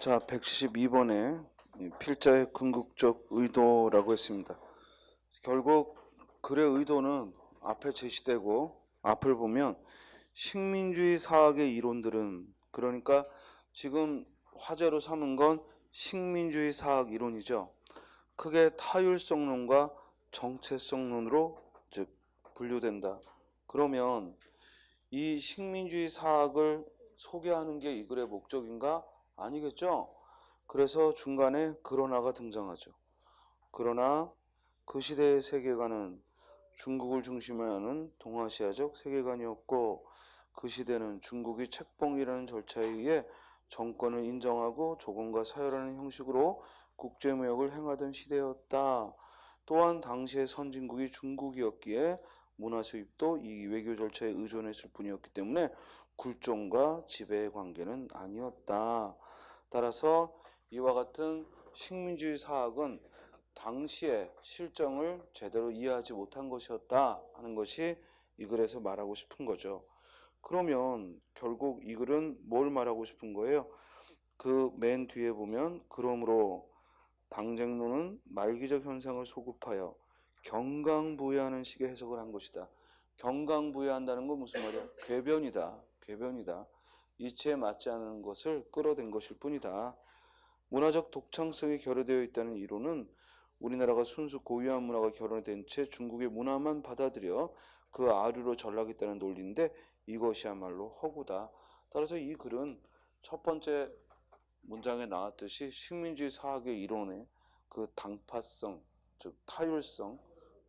자, 112번에 필자의 궁극적 의도라고 했습니다. 결국 글의 의도는 앞에 제시되고 앞을 보면 식민주의 사학의 이론들은, 그러니까 지금 화제로 삼은 건 식민주의 사학 이론이죠. 크게 타율성론과 정체성론으로 즉 분류된다. 그러면 이 식민주의 사학을 소개하는 게 이 글의 목적인가? 아니겠죠? 그래서 중간에 그러나가 등장하죠. 그러나 그 시대의 세계관은 중국을 중심으로 하는 동아시아적 세계관이었고, 그 시대는 중국이 책봉이라는 절차에 의해 정권을 인정하고 조공과 사열하는 형식으로 국제무역을 행하던 시대였다. 또한 당시의 선진국이 중국이었기에 문화 수입도 이 외교 절차에 의존했을 뿐이었기 때문에 굴종과 지배의 관계는 아니었다. 따라서 이와 같은 식민주의 사학은 당시의 실정을 제대로 이해하지 못한 것이었다 하는 것이 이 글에서 말하고 싶은 거죠. 그러면 결국 이 글은 뭘 말하고 싶은 거예요? 그 맨 뒤에 보면 그러므로 당쟁론은 말기적 현상을 소급하여 경강부회하는 식의 해석을 한 것이다. 경강부회한다는 건 무슨 말이야? 궤변이다. 궤변이다. 이치에 맞지 않는 것을 끌어댄 것일 뿐이다. 문화적 독창성이 결여되어 있다는 이론은 우리나라가 순수 고유한 문화가 결여된 채 중국의 문화만 받아들여 그 아류로 전락했다는 논리인데 이것이야말로 허구다. 따라서 이 글은 첫 번째 문장에 나왔듯이 식민주의 사학의 이론의 그 당파성, 즉 타율성,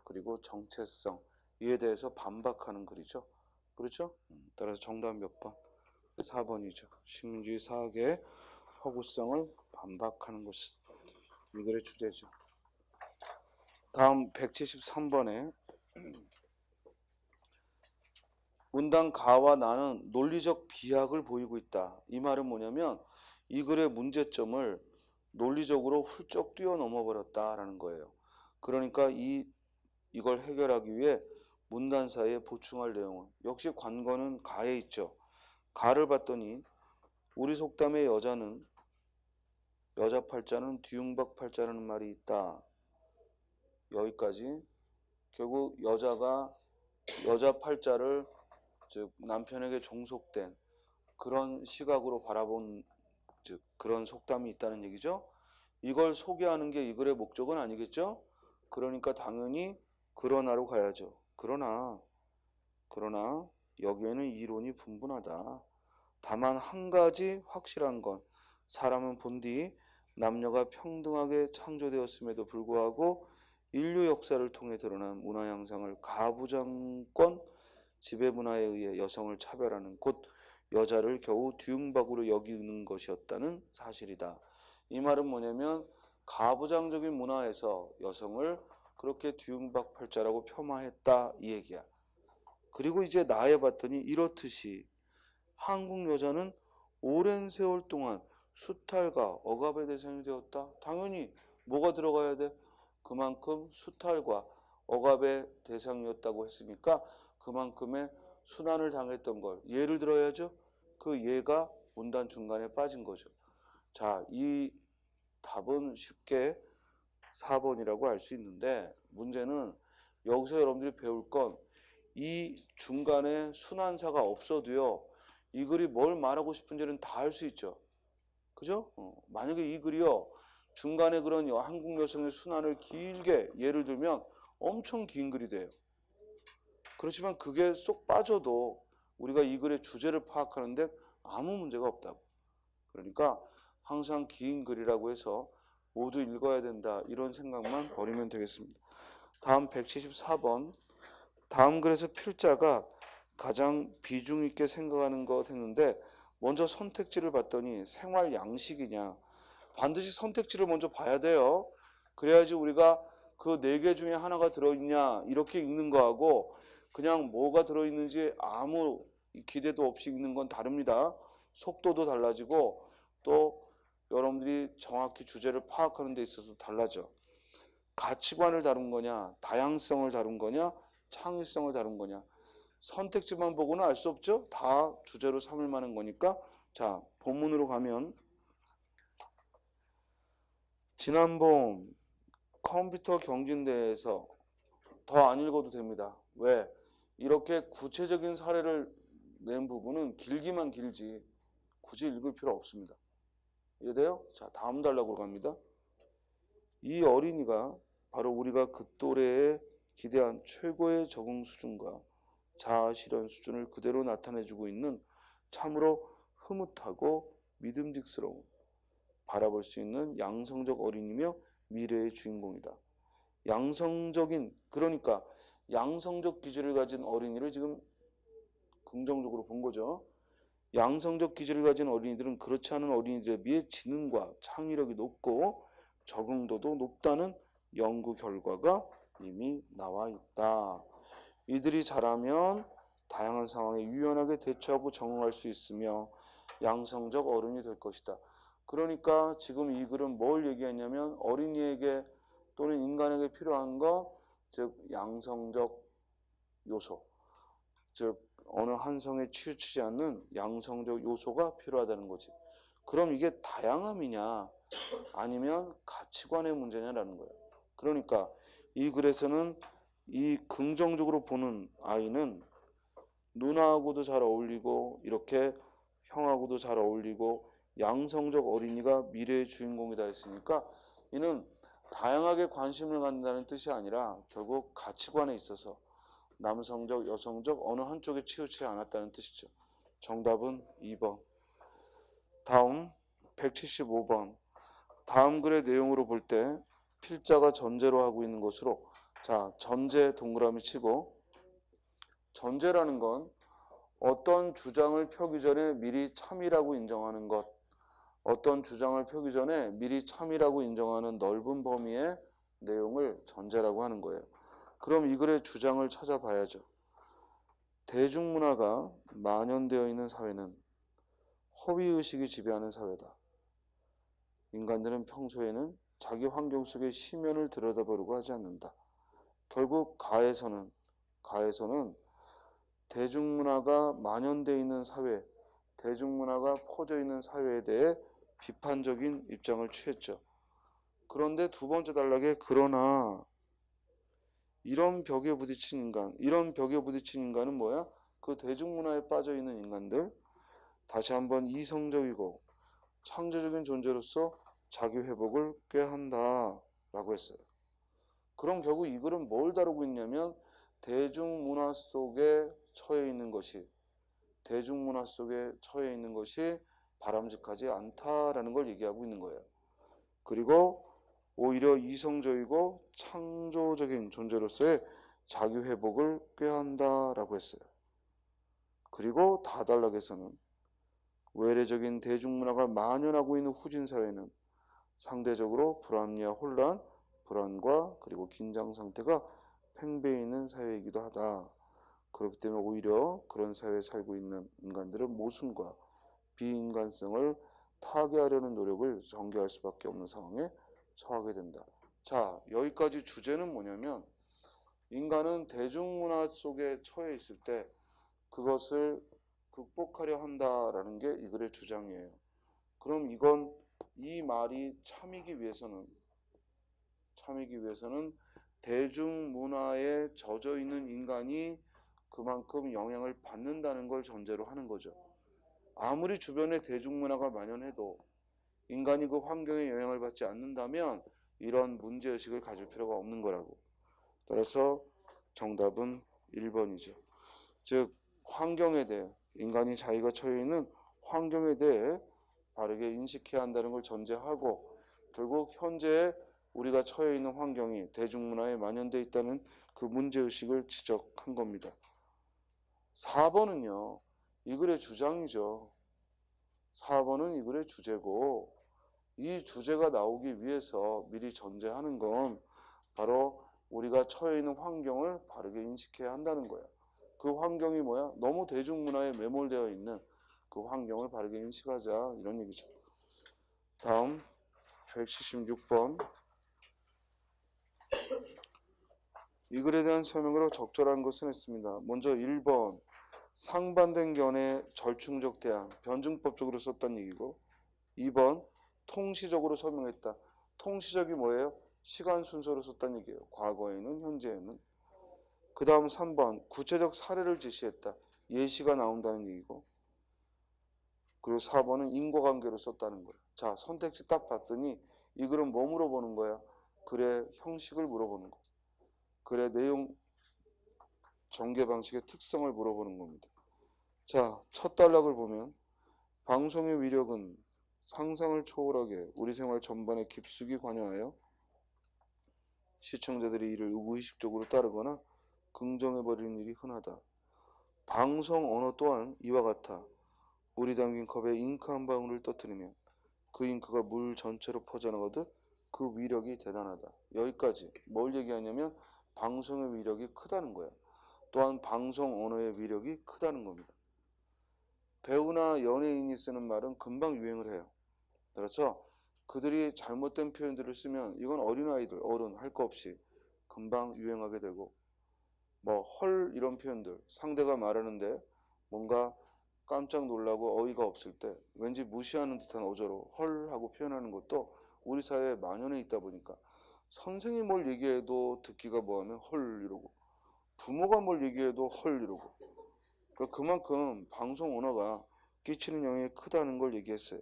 그리고 정체성, 이에 대해서 반박하는 글이죠. 그렇죠? 따라서 정답 몇 번? 4번이죠. 식민주의 사학의 허구성을 반박하는 것이 이 글의 주제죠. 다음 173번에 문단 가와 나는 논리적 비약을 보이고 있다. 이 말은 뭐냐면 이 글의 문제점을 논리적으로 훌쩍 뛰어넘어 버렸다라는 거예요. 그러니까 이걸 해결하기 위해 문단 사이에 보충할 내용은 역시 관건은 가에 있죠. 가를 봤더니 우리 속담의 여자 팔자는 뒤움박 팔자라는 말이 있다. 여기까지. 결국 여자 팔자를 즉 남편에게 종속된 그런 시각으로 바라본 즉 그런 속담이 있다는 얘기죠. 이걸 소개하는 게 이 글의 목적은 아니겠죠? 그러니까 당연히 그러나로 가야죠. 그러나 여기에는 이론이 분분하다. 다만 한 가지 확실한 건 사람은 본디 남녀가 평등하게 창조되었음에도 불구하고 인류 역사를 통해 드러난 문화 양상을 가부장권 지배문화에 의해 여성을 차별하는 곧 여자를 겨우 뒤움박으로 여기는 것이었다는 사실이다. 이 말은 뭐냐면 가부장적인 문화에서 여성을 그렇게 뒤움박팔자라고 폄하했다 이 얘기야. 그리고 이제 나해봤더니 이렇듯이 한국 여자는 오랜 세월 동안 수탈과 억압의 대상이 되었다. 당연히 뭐가 들어가야 돼? 그만큼 수탈과 억압의 대상이었다고 했으니까 그만큼의 순환을 당했던 걸 예를 들어야죠. 그 예가 문단 중간에 빠진 거죠. 자, 이 답은 쉽게 4번이라고 알 수 있는데 문제는 여기서 여러분들이 배울 건 이 중간에 순환사가 없어도요. 이 글이 뭘 말하고 싶은지는 다 알 수 있죠. 그죠? 만약에 이 글이요. 중간에 그런 한국 여성의 순환을 길게 예를 들면 엄청 긴 글이 돼요. 그렇지만 그게 쏙 빠져도 우리가 이 글의 주제를 파악하는데 아무 문제가 없다고. 그러니까 항상 긴 글이라고 해서 모두 읽어야 된다 이런 생각만 버리면 되겠습니다. 다음 174번. 다음 글에서 필자가 가장 비중 있게 생각하는 것 했는데 먼저 선택지를 봤더니 생활 양식이냐. 반드시 선택지를 먼저 봐야 돼요. 그래야지 우리가 그 4개 중에 하나가 들어있냐 이렇게 읽는 거하고 그냥 뭐가 들어있는지 아무 기대도 없이 읽는 건 다릅니다. 속도도 달라지고 또 여러분들이 정확히 주제를 파악하는 데 있어서 달라져. 가치관을 다룬 거냐, 다양성을 다룬 거냐, 창의성을 다룬 거냐. 선택지만 보고는 알 수 없죠. 다 주제로 삼을 만한 거니까. 자, 본문으로 가면 지난번 컴퓨터 경진대회에서 더 안 읽어도 됩니다. 왜? 이렇게 구체적인 사례를 낸 부분은 길기만 길지 굳이 읽을 필요 없습니다. 이해돼요? 자, 다음 단락으로 갑니다. 이 어린이가 바로 우리가 그 또래에 기대한 최고의 적응 수준과 자아 실현 수준을 그대로 나타내주고 있는 참으로 흐뭇하고 믿음직스러운 바라볼 수 있는 양성적 어린이며 미래의 주인공이다. 양성적인, 그러니까 양성적 기질을 가진 어린이를 지금 긍정적으로 본 거죠. 양성적 기질을 가진 어린이들은 그렇지 않은 어린이들에 비해 지능과 창의력이 높고 적응도도 높다는 연구 결과가 이미 나와 있다. 이들이 자라면 다양한 상황에 유연하게 대처하고 적응할 수 있으며 양성적 어른이 될 것이다. 그러니까 지금 이 글은 뭘 얘기했냐면 어린이에게 또는 인간에게 필요한 것, 즉 양성적 요소, 즉 어느 한 성에 치우치지 않는 양성적 요소가 필요하다는 거지. 그럼 이게 다양함이냐 아니면 가치관의 문제냐라는 거예요. 그러니까 이 글에서는 이 긍정적으로 보는 아이는 누나하고도 잘 어울리고 이렇게 형하고도 잘 어울리고 양성적 어린이가 미래의 주인공이다 했으니까 이는 다양하게 관심을 갖는다는 뜻이 아니라 결국 가치관에 있어서 남성적, 여성적 어느 한쪽에 치우치지 않았다는 뜻이죠. 정답은 2번. 다음 175번. 다음 글의 내용으로 볼 때 필자가 전제로 하고 있는 것으로 자, 전제 동그라미 치고 전제라는 건 어떤 주장을 펴기 전에 미리 참이라고 인정하는 것, 어떤 주장을 펴기 전에 미리 참이라고 인정하는 넓은 범위의 내용을 전제라고 하는 거예요. 그럼 이 글의 주장을 찾아봐야죠. 대중문화가 만연되어 있는 사회는 허위의식이 지배하는 사회다. 인간들은 평소에는 자기 환경 속의 시면을 들여다보려고 하지 않는다. 결국 가에서는 대중문화가 만연되어 있는 사회, 대중문화가 퍼져 있는 사회에 대해 비판적인 입장을 취했죠. 그런데 두 번째 단락에 그러나 이런 벽에 부딪힌 인간은 뭐야? 그 대중문화에 빠져 있는 인간들, 다시 한번 이성적이고 창조적인 존재로서 자기 회복을 꾀한다 라고 했어요. 그럼 결국 이 글은 뭘 다루고 있냐면 대중문화 속에 처해 있는 것이 바람직하지 않다라는 걸 얘기하고 있는 거예요. 그리고 오히려 이성적이고 창조적인 존재로서의 자기 회복을 꾀한다라고 했어요. 그리고 다단락에서는 외래적인 대중문화가 만연하고 있는 후진 사회는 상대적으로 불합리와 혼란, 불안과 그리고 긴장 상태가 팽배해 있는 사회이기도 하다. 그렇기 때문에 오히려 그런 사회에 살고 있는 인간들은 모순과 비인간성을 타개하려는 노력을 전개할 수밖에 없는 상황에 처하게 된다. 자, 여기까지 주제는 뭐냐면 인간은 대중문화 속에 처해 있을 때 그것을 극복하려 한다라는 게 이 글의 주장이에요. 그럼 이 말이 참이기 위해서는 대중문화에 젖어 있는 인간이 그만큼 영향을 받는다는 걸 전제로 하는 거죠. 아무리 주변에 대중문화가 만연해도 인간이 그 환경에 영향을 받지 않는다면 이런 문제의식을 가질 필요가 없는 거라고. 따라서 정답은 1번이죠. 즉 환경에 대해 인간이 자기가 처해 있는 환경에 대해 바르게 인식해야 한다는 걸 전제하고 결국 현재 우리가 처해 있는 환경이 대중문화에 만연되어 있다는 그 문제의식을 지적한 겁니다. 4번은요. 이 글의 주장이죠. 4번은 이 글의 주제고 이 주제가 나오기 위해서 미리 전제하는 건 바로 우리가 처해 있는 환경을 바르게 인식해야 한다는 거야. 그 환경이 뭐야? 너무 대중문화에 매몰되어 있는 그 환경을 바르게 인식하자 이런 얘기죠. 다음 176번 이 글에 대한 설명으로 적절한 것은 했습니다. 먼저 1번 상반된 견해 절충적 대안 변증법적으로 썼다는 얘기고 2번 통시적으로 설명했다. 통시적이 뭐예요? 시간 순서로 썼다는 얘기예요. 과거에는, 현재에는. 그 다음 3번 구체적 사례를 제시했다. 예시가 나온다는 얘기고. 그리고 4번은 인과관계로 썼다는 거예요. 자, 선택지 딱 봤더니 이 글은 뭐 물어보는 거야? 글의 형식을 물어보는 거. 글의 내용 전개 방식의 특성을 물어보는 겁니다. 자, 첫 단락을 보면 방송의 위력은 상상을 초월하게 우리 생활 전반에 깊숙이 관여하여 시청자들이 이를 무의식적으로 따르거나 긍정해버리는 일이 흔하다. 방송 언어 또한 이와 같아 물이 담긴 컵에 잉크 한 방울을 떠뜨리면 그 잉크가 물 전체로 퍼져나가듯 그 위력이 대단하다. 여기까지 뭘 얘기하냐면 방송의 위력이 크다는 거야. 또한 방송 언어의 위력이 크다는 겁니다. 배우나 연예인이 쓰는 말은 금방 유행을 해요. 그렇죠? 그들이 잘못된 표현들을 쓰면 이건 어린아이들, 어른 할 거 없이 금방 유행하게 되고, 뭐 헐 이런 표현들, 상대가 말하는데 뭔가 깜짝 놀라고 어이가 없을 때 왠지 무시하는 듯한 어조로 헐 하고 표현하는 것도 우리 사회에 만연해 있다 보니까 선생이 뭘 얘기해도 듣기가 뭐하면 헐 이러고, 부모가 뭘 얘기해도 헐 이러고, 그만큼 방송 언어가 끼치는 영향이 크다는 걸 얘기했어요.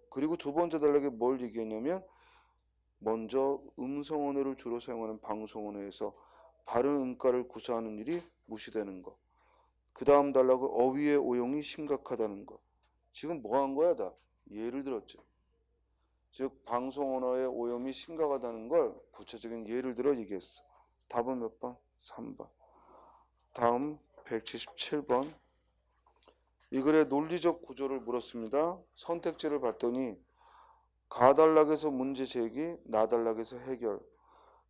그리고 두 번째 단락에 뭘 얘기했냐면 먼저 음성 언어를 주로 사용하는 방송 언어에서 바른 음가를 구사하는 일이 무시되는 것. 그 다음 단락은 어휘의 오용이 심각하다는 것. 지금 뭐 한 거야 다? 예를 들었죠. 즉 방송 언어의 오염이 심각하다는 걸 구체적인 예를 들어 얘기했어. 답은 몇 번? 3번. 다음 177번. 이 글의 논리적 구조를 물었습니다. 선택지를 봤더니 가단락에서 문제 제기, 나단락에서 해결.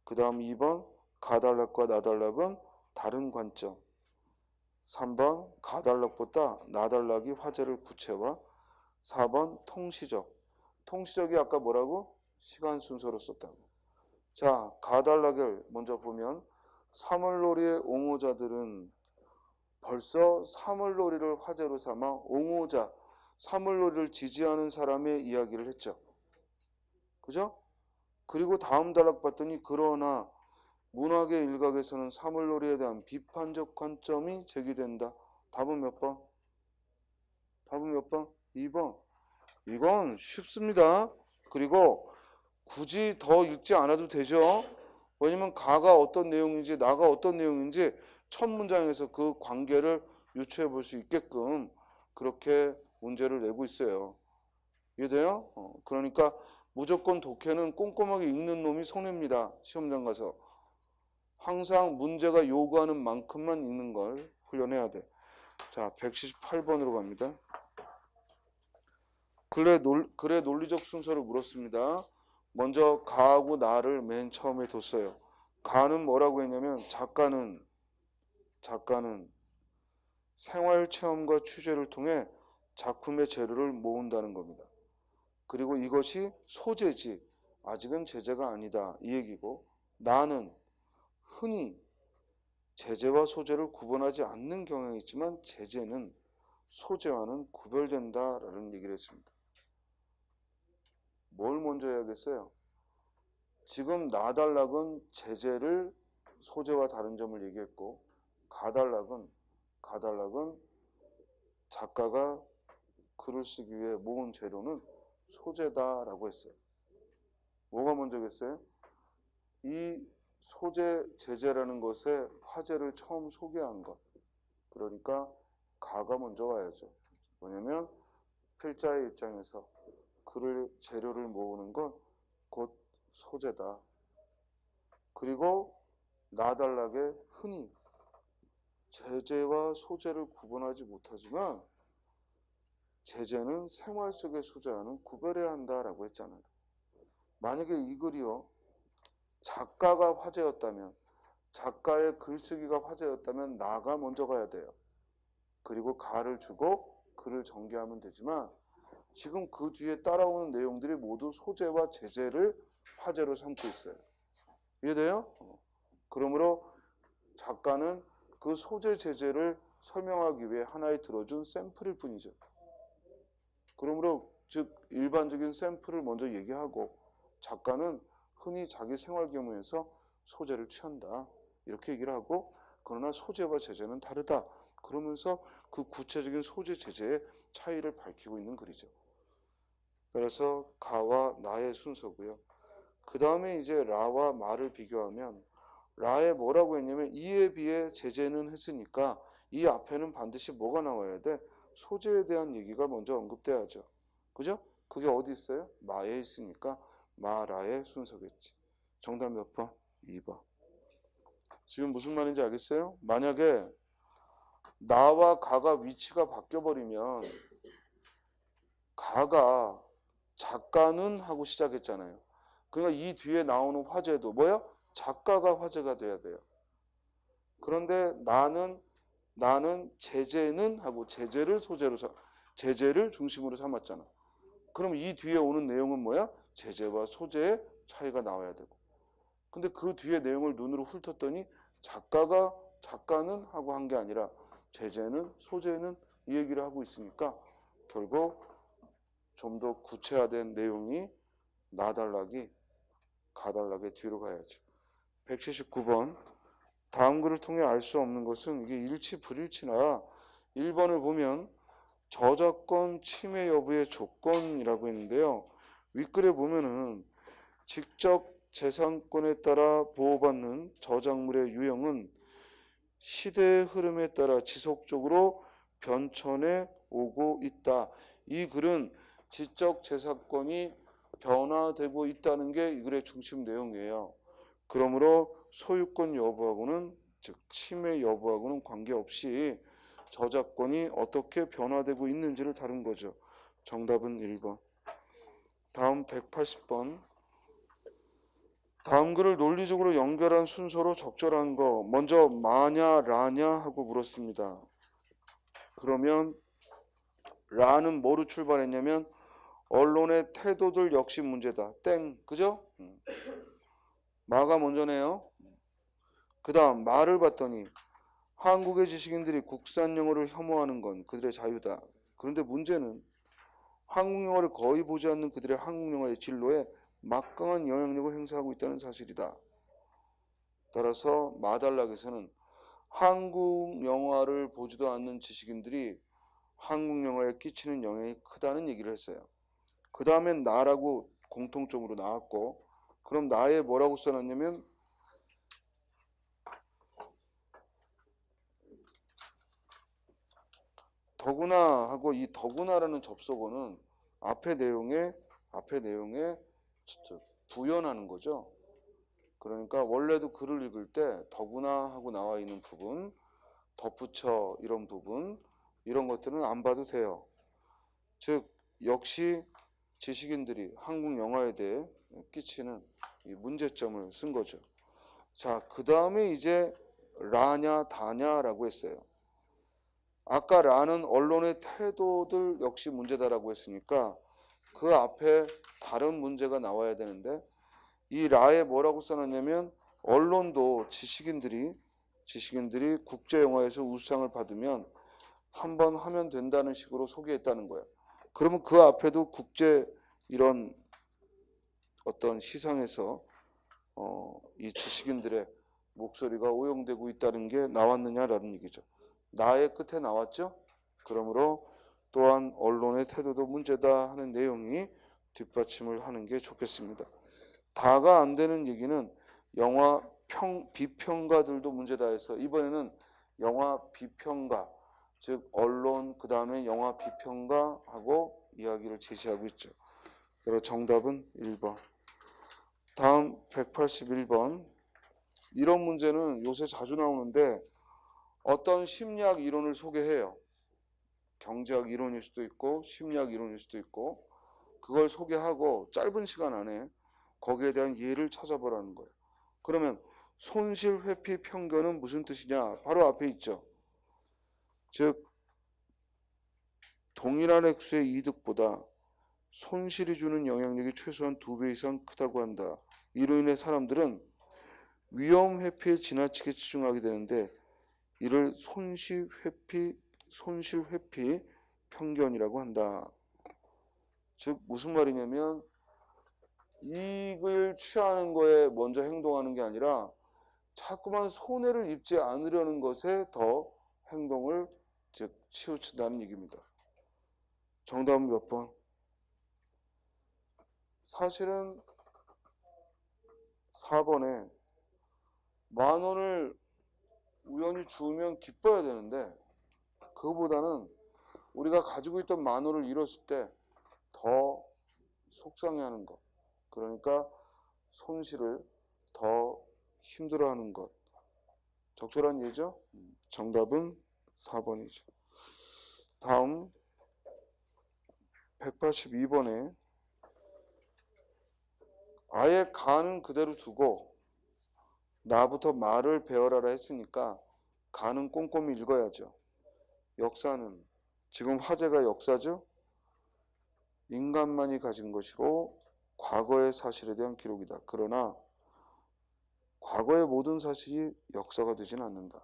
그 다음 2번 가단락과 나단락은 다른 관점. 3번 가단락보다 나단락이 화제를 구체화. 4번 통시적. 통시적이 아까 뭐라고? 시간 순서로 썼다고. 자, 가단락을 먼저 보면 사물놀이의 옹호자들은 벌써 사물놀이를 화제로 삼아 옹호자, 사물놀이를 지지하는 사람의 이야기를 했죠. 그죠? 그리고 다음 단락 봤더니 그러나 문학의 일각에서는 사물놀이에 대한 비판적 관점이 제기된다. 답은 몇 번? 답은 몇 번? 2번. 이건 쉽습니다. 그리고 굳이 더 읽지 않아도 되죠. 왜냐면 가가 어떤 내용인지 나가 어떤 내용인지 첫 문장에서 그 관계를 유추해 볼 수 있게끔 그렇게 문제를 내고 있어요. 이해돼요? 그러니까 무조건 독해는 꼼꼼하게 읽는 놈이 손해입니다. 시험장 가서. 항상 문제가 요구하는 만큼만 읽는 걸 훈련해야 돼. 자, 178번으로 갑니다. 글의 논리적 순서를 물었습니다. 먼저 가하고 나를 맨 처음에 뒀어요. 가는 뭐라고 했냐면 작가는 생활체험과 취재를 통해 작품의 재료를 모은다는 겁니다. 그리고 이것이 소재지 아직은 제재가 아니다 이 얘기고, 나는 흔히 제재와 소재를 구분하지 않는 경향이 있지만 제재는 소재와는 구별된다라는 얘기를 했습니다. 뭘 먼저 해야겠어요? 지금 나단락은 제재를 소재와 다른 점을 얘기했고, 가단락은 작가가 글을 쓰기 위해 모은 재료는 소재다라고 했어요. 뭐가 먼저겠어요? 이 소재 제재라는 것의 화제를 처음 소개한 것. 그러니까 가가 먼저 와야죠. 뭐냐면 필자의 입장에서 글을 재료를 모으는 건 곧 소재다. 그리고 나단락에 흔히 제재와 소재를 구분하지 못하지만 제재는 생활 속의 소재와는 구별해야 한다라고 했잖아요. 만약에 이 글이요 작가가 화제였다면, 작가의 글쓰기가 화제였다면 나가 먼저 가야 돼요. 그리고 가를 주고 글을 전개하면 되지만 지금 그 뒤에 따라오는 내용들이 모두 소재와 제재를 화제로 삼고 있어요. 이해돼요? 그러므로 작가는 그 소재 제재를 설명하기 위해 하나의 들어준 샘플일 뿐이죠. 그러므로 즉 일반적인 샘플을 먼저 얘기하고 작가는 흔히 자기 생활 경우에서 소재를 취한다. 이렇게 얘기를 하고 그러나 소재와 제재는 다르다. 그러면서 그 구체적인 소재 제재의 차이를 밝히고 있는 글이죠. 따라서 가와 나의 순서고요. 그 다음에 이제 라와 마를 비교하면 라에 뭐라고 했냐면 이에 비해 제재는 했으니까 이 앞에는 반드시 뭐가 나와야 돼? 소재에 대한 얘기가 먼저 언급돼야죠. 그죠? 그게 어디 있어요? 마에 있으니까 마라의 순서겠지. 정답 몇 번? 2번. 지금 무슨 말인지 알겠어요? 만약에 나와 가가 위치가 바뀌어버리면 가가 작가는 하고 시작했잖아요. 그러니까 이 뒤에 나오는 화제도 뭐야? 작가가 화제가 돼야 돼요. 그런데 나는 제재는 하고 제재를 중심으로 삼았잖아. 그럼 이 뒤에 오는 내용은 뭐야? 제재와 소재의 차이가 나와야 되고. 근데 그 뒤에 내용을 눈으로 훑었더니 작가는 하고 한 게 아니라 제재는 소재는 이 얘기를 하고 있으니까 결국 좀 더 구체화된 내용이 나달락이 가달락의 뒤로 가야죠. 179번. 다음 글을 통해 알 수 없는 것은 이게 일치 불일치나 1번을 보면 저작권 침해 여부의 조건이라고 했는데요. 윗글에 보면은 직접 재산권에 따라 보호받는 저작물의 유형은 시대의 흐름에 따라 지속적으로 변천해 오고 있다. 이 글은 지적 재산권이 변화되고 있다는 게 이 글의 중심 내용이에요. 그러므로 소유권 여부하고는 즉 침해 여부하고는 관계없이 저작권이 어떻게 변화되고 있는지를 다룬 거죠. 정답은 1번. 다음 180번. 다음 글을 논리적으로 연결한 순서로 적절한 거. 먼저 마냐 라냐 하고 물었습니다. 그러면 라는 뭐로 출발했냐면 언론의 태도들 역시 문제다. 땡. 그죠? 마가 먼저네요. 그 다음 마를 봤더니 한국의 지식인들이 국산 영어를 혐오하는 건 그들의 자유다. 그런데 문제는 한국 영화를 거의 보지 않는 그들의 한국 영화의 진로에 막강한 영향력을 행사하고 있다는 사실이다. 따라서 마달락에서는 한국 영화를 보지도 않는 지식인들이 한국 영화에 끼치는 영향이 크다는 얘기를 했어요. 그 다음엔 나라고 공통점으로 나왔고, 그럼 나에 뭐라고 써놨냐면 더구나 하고 이 더구나라는 접속어는 앞에 내용에 부연하는 거죠. 그러니까 원래도 글을 읽을 때 더구나 하고 나와 있는 부분, 덧붙여 이런 부분, 이런 것들은 안 봐도 돼요. 즉 역시 지식인들이 한국 영화에 대해 끼치는 이 문제점을 쓴 거죠. 자, 그 다음에 이제 라냐 다냐라고 했어요. 아까 라는 언론의 태도들 역시 문제다라고 했으니까 그 앞에 다른 문제가 나와야 되는데 이 라에 뭐라고 써놨냐면 언론도 지식인들이 국제영화에서 우수상을 받으면 한번 하면 된다는 식으로 소개했다는 거예요. 그러면 그 앞에도 국제 이런 어떤 시상에서 이 지식인들의 목소리가 오용되고 있다는 게 나왔느냐라는 얘기죠. 나의 끝에 나왔죠. 그러므로 또한 언론의 태도도 문제다 하는 내용이 뒷받침을 하는 게 좋겠습니다. 다가 안 되는 얘기는 영화 비평가들도 문제다 해서 이번에는 영화 비평가, 즉 언론 그 다음에 영화 비평가하고 이야기를 제시하고 있죠. 그래서 정답은 1번. 다음 181번. 이런 문제는 요새 자주 나오는데 어떤 심리학 이론을 소개해요. 경제학 이론일 수도 있고 심리학 이론일 수도 있고 그걸 소개하고 짧은 시간 안에 거기에 대한 예를 찾아보라는 거예요. 그러면 손실회피 편견은 무슨 뜻이냐? 바로 앞에 있죠. 즉 동일한 액수의 이득보다 손실이 주는 영향력이 최소한 2배 이상 크다고 한다. 이로 인해 사람들은 위험 회피에 지나치게 치중하게 되는데 이를 손실회피 편견이라고 한다. 즉 무슨 말이냐면 이익을 취하는 거에 먼저 행동하는 게 아니라 자꾸만 손해를 입지 않으려는 것에 더 행동을 즉 치우친다는 얘기입니다. 정답은 몇 번? 사실은 4번에 10,000원을 우연히 주우면 기뻐야 되는데 그거보다는 우리가 가지고 있던 10,000원을 잃었을 때 더 속상해하는 것. 그러니까 손실을 더 힘들어하는 것. 적절한 예죠? 정답은 4번이죠. 다음 182번에 아예 가는 그대로 두고 나부터 말을 배워라라 했으니까 가는 꼼꼼히 읽어야죠. 역사는 지금 화제가 역사죠. 인간만이 가진 것이로 과거의 사실에 대한 기록이다. 그러나 과거의 모든 사실이 역사가 되진 않는다.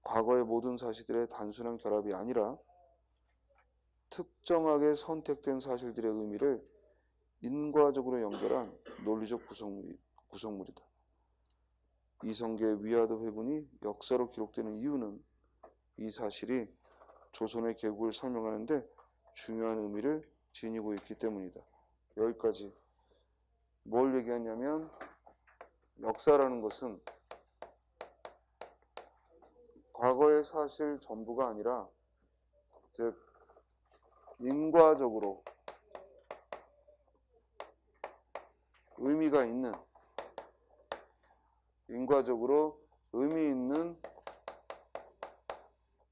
과거의 모든 사실들의 단순한 결합이 아니라 특정하게 선택된 사실들의 의미를 인과적으로 연결한 논리적 구성물이다. 이성계의 위화도 회군이 역사로 기록되는 이유는 이 사실이 조선의 개국을 설명하는데 중요한 의미를 지니고 있기 때문이다. 여기까지 뭘 얘기하냐면 역사라는 것은 과거의 사실 전부가 아니라 즉 인과적으로 의미가 있는 인과적으로 의미 있는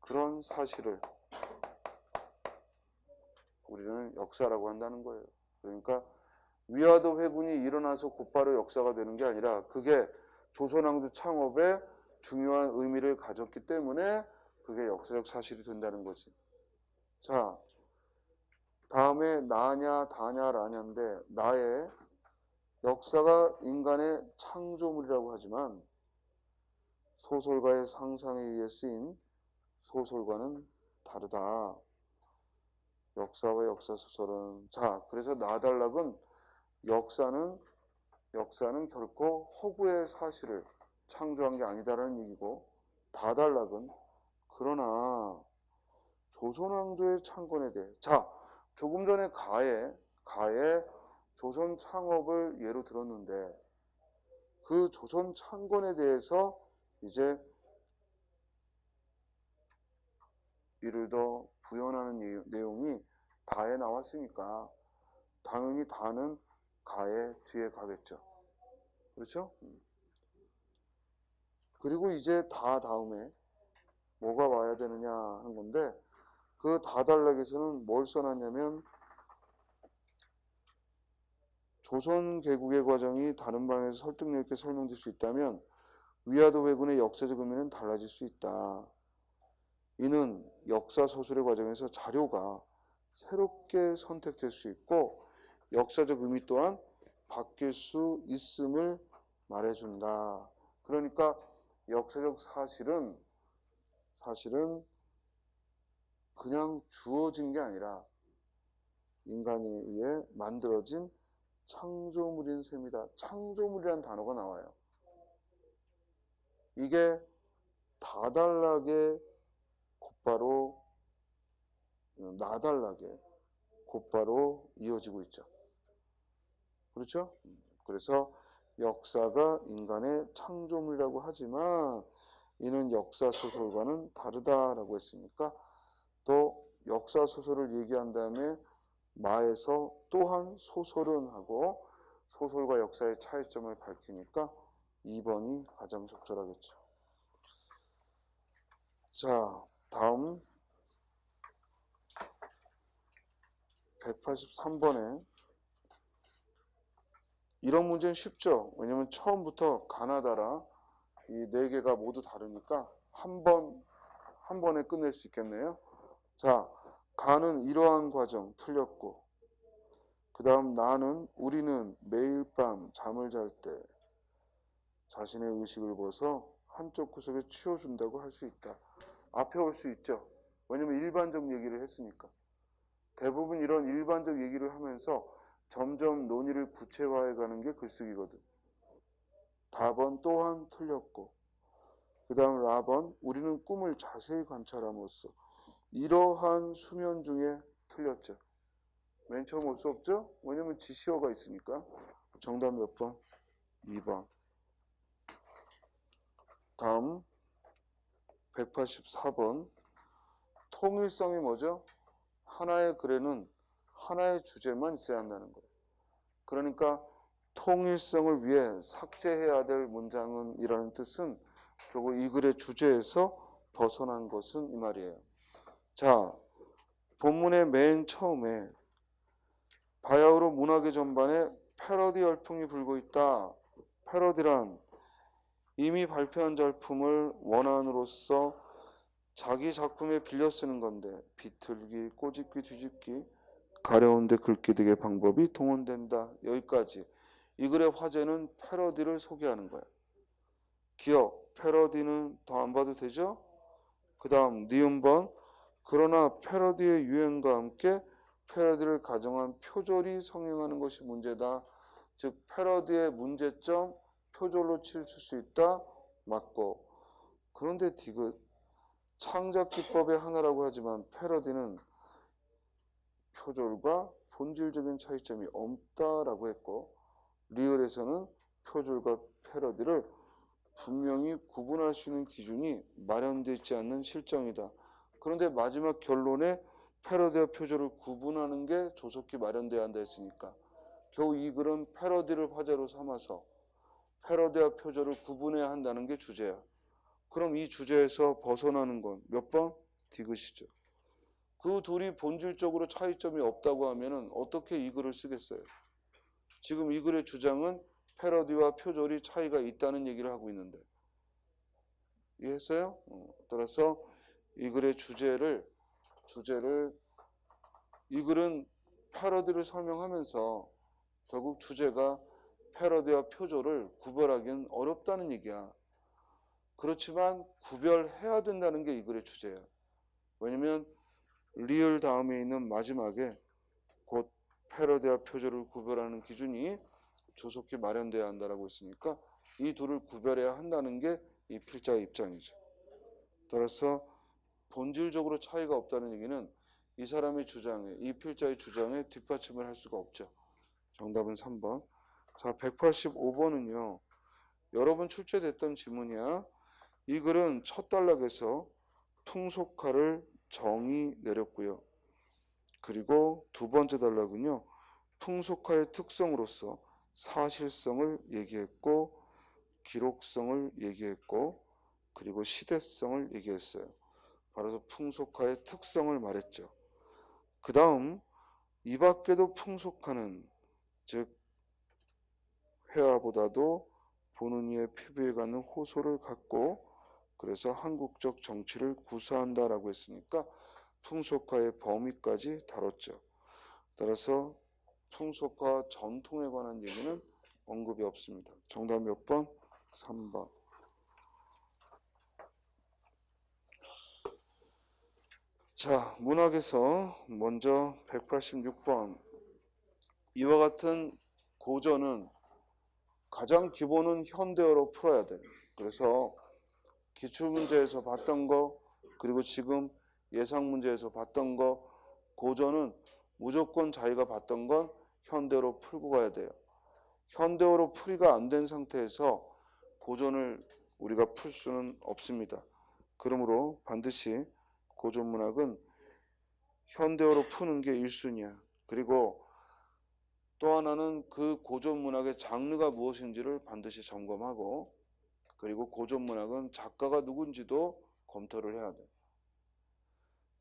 그런 사실을 우리는 역사라고 한다는 거예요. 그러니까 위화도 회군이 일어나서 곧바로 역사가 되는 게 아니라 그게 조선왕조 창업에 중요한 의미를 가졌기 때문에 그게 역사적 사실이 된다는 거지. 자, 다음에 나냐, 다냐, 라냐인데 나의 역사가 인간의 창조물이라고 하지만 소설가의 상상에 의해 쓰인 소설과는 다르다. 역사와 역사소설은 자, 그래서 나달락은 역사는 결코 허구의 사실을 창조한 게 아니다라는 얘기고 다달락은 그러나 조선왕조의 창건에 대해 자, 조금 전에 가의 조선 창업을 예로 들었는데 그 조선 창건에 대해서 이제 이를 더 부연하는 내용이 다에 나왔으니까 당연히 다는 가의 뒤에 가겠죠. 그렇죠? 그리고 이제 다 다음에 뭐가 와야 되느냐 하는 건데 그 다달락에서는 뭘 써놨냐면 조선 개국의 과정이 다른 방에서 설득력 있게 설명될 수 있다면 위화도 회군의 역사적 의미는 달라질 수 있다. 이는 역사 소설의 과정에서 자료가 새롭게 선택될 수 있고 역사적 의미 또한 바뀔 수 있음을 말해준다. 그러니까 역사적 사실은 그냥 주어진 게 아니라 인간에 의해 만들어진 창조물인 셈이다. 창조물이라는 단어가 나와요. 이게 다달락에 곧바로 나달락에 곧바로 이어지고 있죠. 그렇죠? 그래서 역사가 인간의 창조물이라고 하지만 이는 역사 소설과는 다르다라고 했으니까 또 역사 소설을 얘기한 다음에 마에서 또한 소설은 하고 소설과 역사의 차이점을 밝히니까 2번이 가장 적절하겠죠. 자, 다음 183번에 이런 문제는 쉽죠. 왜냐면 처음부터 가나다라 이 네 개가 모두 다르니까 한 번에 끝낼 수 있겠네요. 자, 가는 이러한 과정 틀렸고 그 다음 나는 우리는 매일 밤 잠을 잘 때 자신의 의식을 벗어 한쪽 구석에 치워준다고 할 수 있다. 앞에 올 수 있죠. 왜냐면 일반적 얘기를 했으니까. 대부분 이런 일반적 얘기를 하면서 점점 논의를 구체화해가는 게 글쓰기거든. 답은 또한 틀렸고, 그 다음 라번, 우리는 꿈을 자세히 관찰함으로써 이러한 수면 중에 틀렸죠. 맨 처음 올 수 없죠? 왜냐면 지시어가 있으니까. 정답 몇 번? 2번. 다음 184번. 통일성이 뭐죠? 하나의 글에는 하나의 주제만 있어야 한다는 거예요. 그러니까 통일성을 위해 삭제해야 될 문장은 이라는 뜻은 결국 이 글의 주제에서 벗어난 것은 이 말이에요. 자, 본문의 맨 처음에 바야흐로 문학의 전반에 패러디 열풍이 불고 있다. 패러디란 이미 발표한 작품을 원안으로서 자기 작품에 빌려 쓰는 건데 비틀기, 꼬집기, 뒤집기, 가려운데 긁기 등의 방법이 동원된다. 여기까지. 이 글의 화제는 패러디를 소개하는 거야. 기억, 패러디는 더 안 봐도 되죠? 그 다음 니은번. 그러나 패러디의 유행과 함께 패러디를 가정한 표절이 성행하는 것이 문제다. 즉 패러디의 문제점 표절로 치우칠 수 있다. 맞고. 그런데 디귿 창작 기법의 하나라고 하지만 패러디는 표절과 본질적인 차이점이 없다라고 했고, 리얼에서는 표절과 패러디를 분명히 구분할 수 있는 기준이 마련되어 있지 않는 실정이다. 그런데 마지막 결론에 패러디와 표절을 구분하는 게 조속히 마련돼야 한다 했으니까 겨우 이 글은 패러디를 화제로 삼아서 패러디와 표절을 구분해야 한다는 게 주제야. 그럼 이 주제에서 벗어나는 건 몇 번? 디귿이죠. 그 둘이 본질적으로 차이점이 없다고 하면은 어떻게 이 글을 쓰겠어요? 지금 이 글의 주장은 패러디와 표절이 차이가 있다는 얘기를 하고 있는데 이해했어요? 따라서 이 글의 주제를 이 글은 패러디를 설명하면서 결국 주제가 패러디와 표절을 구별하기는 어렵다는 얘기야. 그렇지만 구별해야 된다는 게 이 글의 주제야. 왜냐면 리얼 다음에 있는 마지막에 곧 패러디와 표절을 구별하는 기준이 조속히 마련돼야 한다라고 했으니까 이 둘을 구별해야 한다는 게 이 필자의 입장이죠. 따라서 본질적으로 차이가 없다는 얘기는 이 사람의 주장에, 이 필자의 주장에 뒷받침을 할 수가 없죠. 정답은 3번. 자, 185번은요. 여러분 출제됐던 지문이야. 이 글은 첫 단락에서 풍속화를 정의 내렸고요. 그리고 두 번째 단락은요. 풍속화의 특성으로서 사실성을 얘기했고 기록성을 얘기했고 그리고 시대성을 얘기했어요. 바로 풍속화의 특성을 말했죠. 그 다음 이 밖에도 풍속화는 즉 회화보다도 보는 이의 피부에 가는 호소를 갖고 그래서 한국적 정치를 구사한다라고 했으니까 풍속화의 범위까지 다뤘죠. 따라서 풍속화 전통에 관한 얘기는 언급이 없습니다. 정답 몇 번? 3번. 자, 문학에서 먼저 186번. 이와 같은 고전은 가장 기본은 현대어로 풀어야 돼. 그래서 기출문제에서 봤던 거 그리고 지금 예상문제에서 봤던 거 고전은 무조건 자기가 봤던 건 현대어로 풀고 가야 돼요. 현대어로 풀이가 안 된 상태에서 고전을 우리가 풀 수는 없습니다. 그러므로 반드시 고전문학은 현대어로 푸는 게 1순위야. 그리고 또 하나는 그 고전문학의 장르가 무엇인지를 반드시 점검하고 그리고 고전문학은 작가가 누군지도 검토를 해야 돼.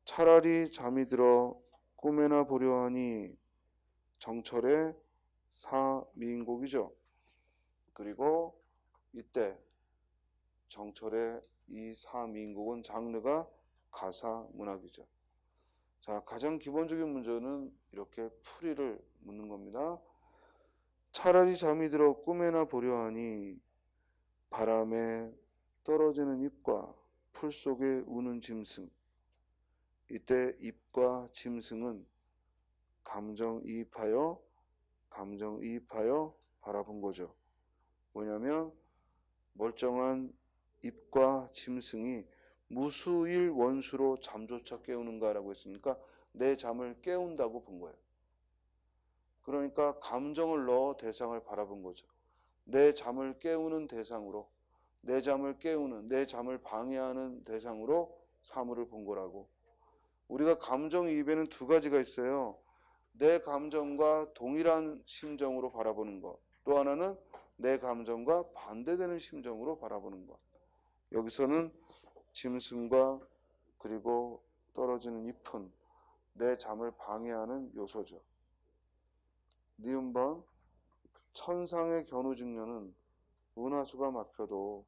차라리 잠이 들어 꿈에나 보려 하니 정철의 사미인곡이죠. 그리고 이때 정철의 이 사미인곡은 장르가 가사문학이죠. 자, 가장 기본적인 문제는 이렇게 풀이를 묻는 겁니다. 차라리 잠이 들어 꿈에나 보려 하니 바람에 떨어지는 잎과 풀 속에 우는 짐승. 이때 잎과 짐승은 감정이입하여 감정이입하여 바라본 거죠. 뭐냐면 멀쩡한 입과 짐승이 무수일 원수로 잠조차 깨우는가라고 했으니까 내 잠을 깨운다고 본 거예요. 그러니까 감정을 넣어 대상을 바라본 거죠. 내 잠을 깨우는 대상으로, 내 잠을 깨우는, 내 잠을 방해하는 대상으로 사물을 본 거라고. 우리가 감정이입에는 두 가지가 있어요. 내 감정과 동일한 심정으로 바라보는 것. 또 하나는 내 감정과 반대되는 심정으로 바라보는 것. 여기서는 짐승과 그리고 떨어지는 잎은 내 잠을 방해하는 요소죠. 니은번 천상의 견우직녀는 은하수가 막혀도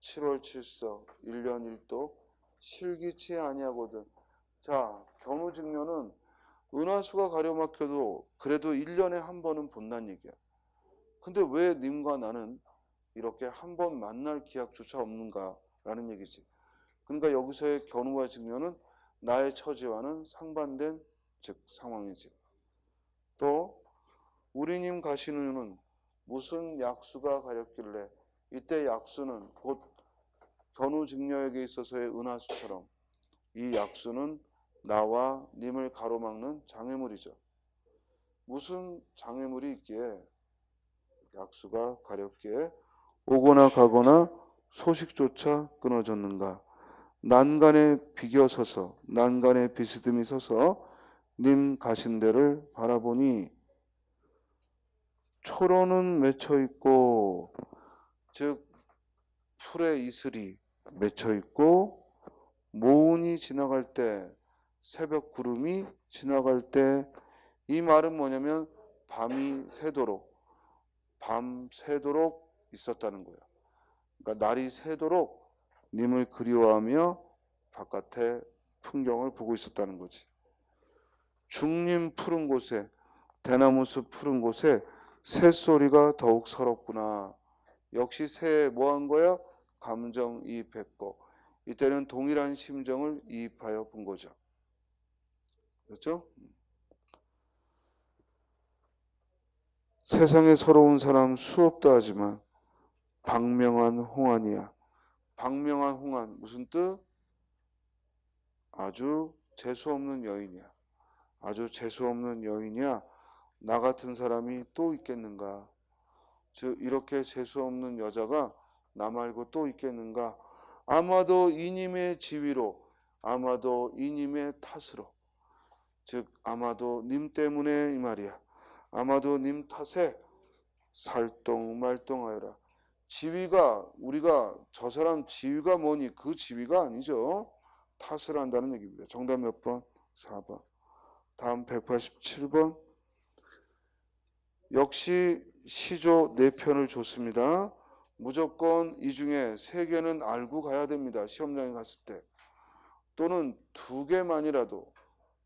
7월 7석 1년 1도 실기치 아니하거든. 자, 견우직녀는 은하수가 가려막혀도 그래도 1년에 한 번은 본다는 얘기야. 근데 왜 님과 나는 이렇게 한 번 만날 기약조차 없는가라는 얘기지. 그러니까 여기서의 견우와 직녀는 나의 처지와는 상반된 즉 상황이지. 또 우리님 가시는 무슨 약수가 가렸길래, 이때 약수는 곧 견우직녀에게 있어서의 은하수처럼 이 약수는 나와 님을 가로막는 장애물이죠. 무슨 장애물이 있기에 약수가 가렸기에 오거나 가거나 소식조차 끊어졌는가. 난간에 비겨서서, 난간에 비스듬히 서서 님 가신 데를 바라보니 초로는 맺혀 있고, 즉 풀의 이슬이 맺혀 있고, 모운이 지나갈 때, 새벽 구름이 지나갈 때, 이 말은 뭐냐면 밤이 새도록, 밤 새도록 있었다는 거예요. 그러니까 날이 새도록 님을 그리워하며 바깥의 풍경을 보고 있었다는 거지. 중림 푸른 곳에, 대나무숲 푸른 곳에 새소리가 더욱 서럽구나. 역시 새에 뭐 한 거야? 감정이입했고, 이때는 동일한 심정을 이입하여 본 거죠. 그렇죠? 세상에 서러운 사람 수없다 하지만 박명한 홍안이야. 박명한 홍안 무슨 뜻? 아주 재수없는 여인이야. 아주 재수없는 여인이야. 나 같은 사람이 또 있겠는가? 즉 이렇게 재수없는 여자가 나 말고 또 있겠는가? 아마도 이님의 지위로, 아마도 이님의 탓으로, 즉 아마도 님 때문에 이 말이야. 아마도 님 탓에 살똥말똥하여라. 지위가, 우리가 저 사람 지위가 뭐니? 그 지위가 아니죠. 탓을 한다는 얘기입니다. 정답 몇 번? 4번. 다음 187번. 역시 시조 4편을 줬습니다. 무조건 이 중에 3개는 알고 가야 됩니다. 시험장에 갔을 때. 또는 2개만이라도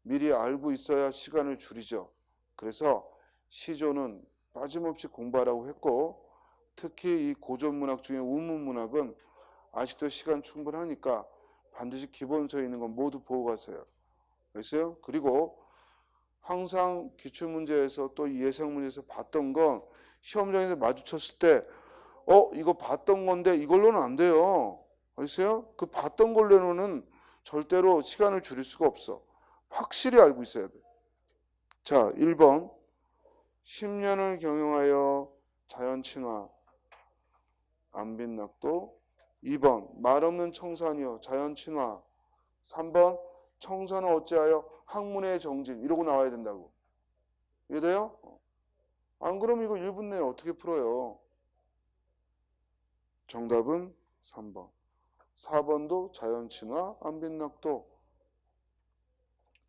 미리 알고 있어야 시간을 줄이죠. 그래서 시조는 빠짐없이 공부하라고 했고, 특히 이 고전문학 중에 우문문학은 아직도 시간 충분하니까 반드시 기본서에 있는 건 모두 보고 가세요. 알겠어요? 그리고 항상 기출문제에서 또 예상문제에서 봤던 건 시험장에서 마주쳤을 때 이거 봤던 건데 이걸로는 안 돼요. 알겠어요? 그 봤던 걸로는 절대로 시간을 줄일 수가 없어. 확실히 알고 있어야 돼. 자, 1번 10년을 경영하여 자연친화 안빈낙도. 2번 말없는 청산이요 자연친화. 3번 청산은 어찌하여 학문의 정진. 이러고 나와야 된다고. 이해돼요? 안 그러면 이거 1분 내에 어떻게 풀어요? 정답은 3번. 4번도 자연친화 안빈낙도.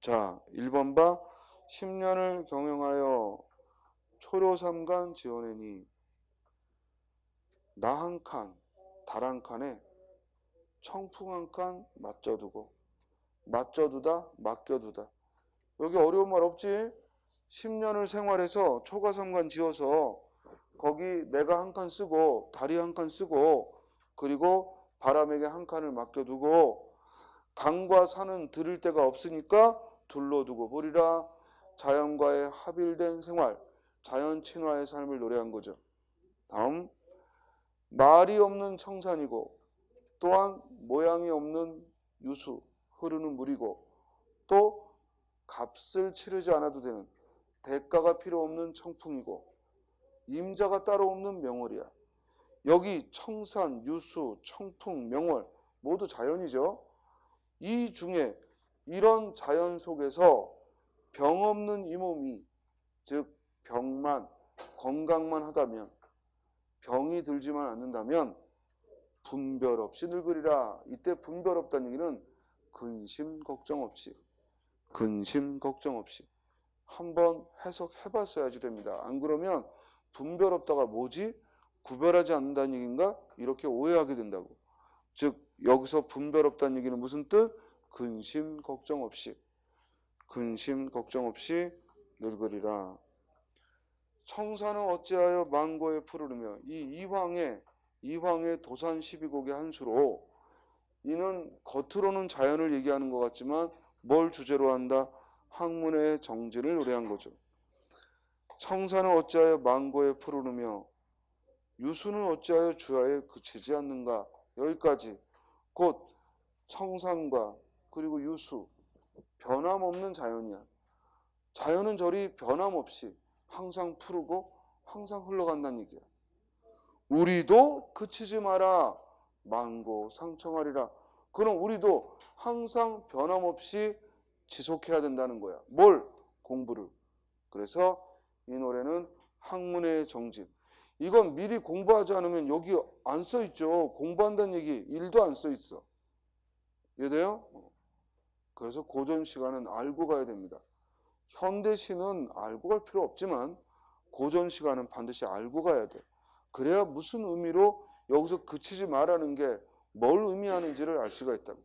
자, 1번 봐. 10년을 경영하여 초료삼간 지어내니 나 한 칸, 달 한 칸에 청풍 한 칸 맞춰두고, 맞춰두다, 맡겨두다. 여기 어려운 말 없지? 10년을 생활해서 초가삼간 지어서 거기 내가 한 칸 쓰고 달이 한 칸 쓰고 그리고 바람에게 한 칸을 맡겨두고 강과 산은 들을 데가 없으니까 둘러두고 버리라. 자연과의 합일된 생활. 자연 친화의 삶을 노래한 거죠. 다음, 말이 없는 청산이고 또한 모양이 없는 유수, 흐르는 물이고 또 값을 치르지 않아도 되는 대가가 필요 없는 청풍이고 임자가 따로 없는 명월이야. 여기 청산, 유수, 청풍, 명월 모두 자연이죠. 이 중에 이런 자연 속에서 병 없는 이 몸이, 즉 병만, 건강만 하다면, 병이 들지만 않는다면 분별 없이 늙으리라. 이때 분별 없다는 얘기는 근심 걱정 없이, 근심 걱정 없이 한번 해석해 봤어야지 됩니다. 안 그러면 분별 없다가 뭐지? 구별하지 않는다는 얘기인가? 이렇게 오해하게 된다고. 즉 여기서 분별 없다는 얘기는 무슨 뜻? 근심 걱정 없이, 근심 걱정 없이 늙으리라. 청산은 어찌하여 만고에 푸르르며, 이 이황의 도산 12곡의 한 수로, 이는 겉으로는 자연을 얘기하는 것 같지만 뭘 주제로 한다? 학문의 정진을 노래한 거죠. 청산은 어찌하여 만고에 푸르르며 유수는 어찌하여 주하에 그치지 않는가. 여기까지 곧 청산과 그리고 유수, 변함없는 자연이야. 자연은 저리 변함없이 항상 푸르고 항상 흘러간다는 얘기야. 우리도 그치지 마라. 만고 상청하리라. 그럼 우리도 항상 변함없이 지속해야 된다는 거야. 뭘? 공부를. 그래서 이 노래는 학문의 정진. 이건 미리 공부하지 않으면 여기 안 써있죠. 공부한다는 얘기 1도 안 써있어. 이해돼요? 그래서 고전 시간은 알고 가야 됩니다. 현대 시는 알고 갈 필요 없지만 고전 시간은 반드시 알고 가야 돼. 그래야 무슨 의미로 여기서 그치지 말라는 게 뭘 의미하는지를 알 수가 있다고.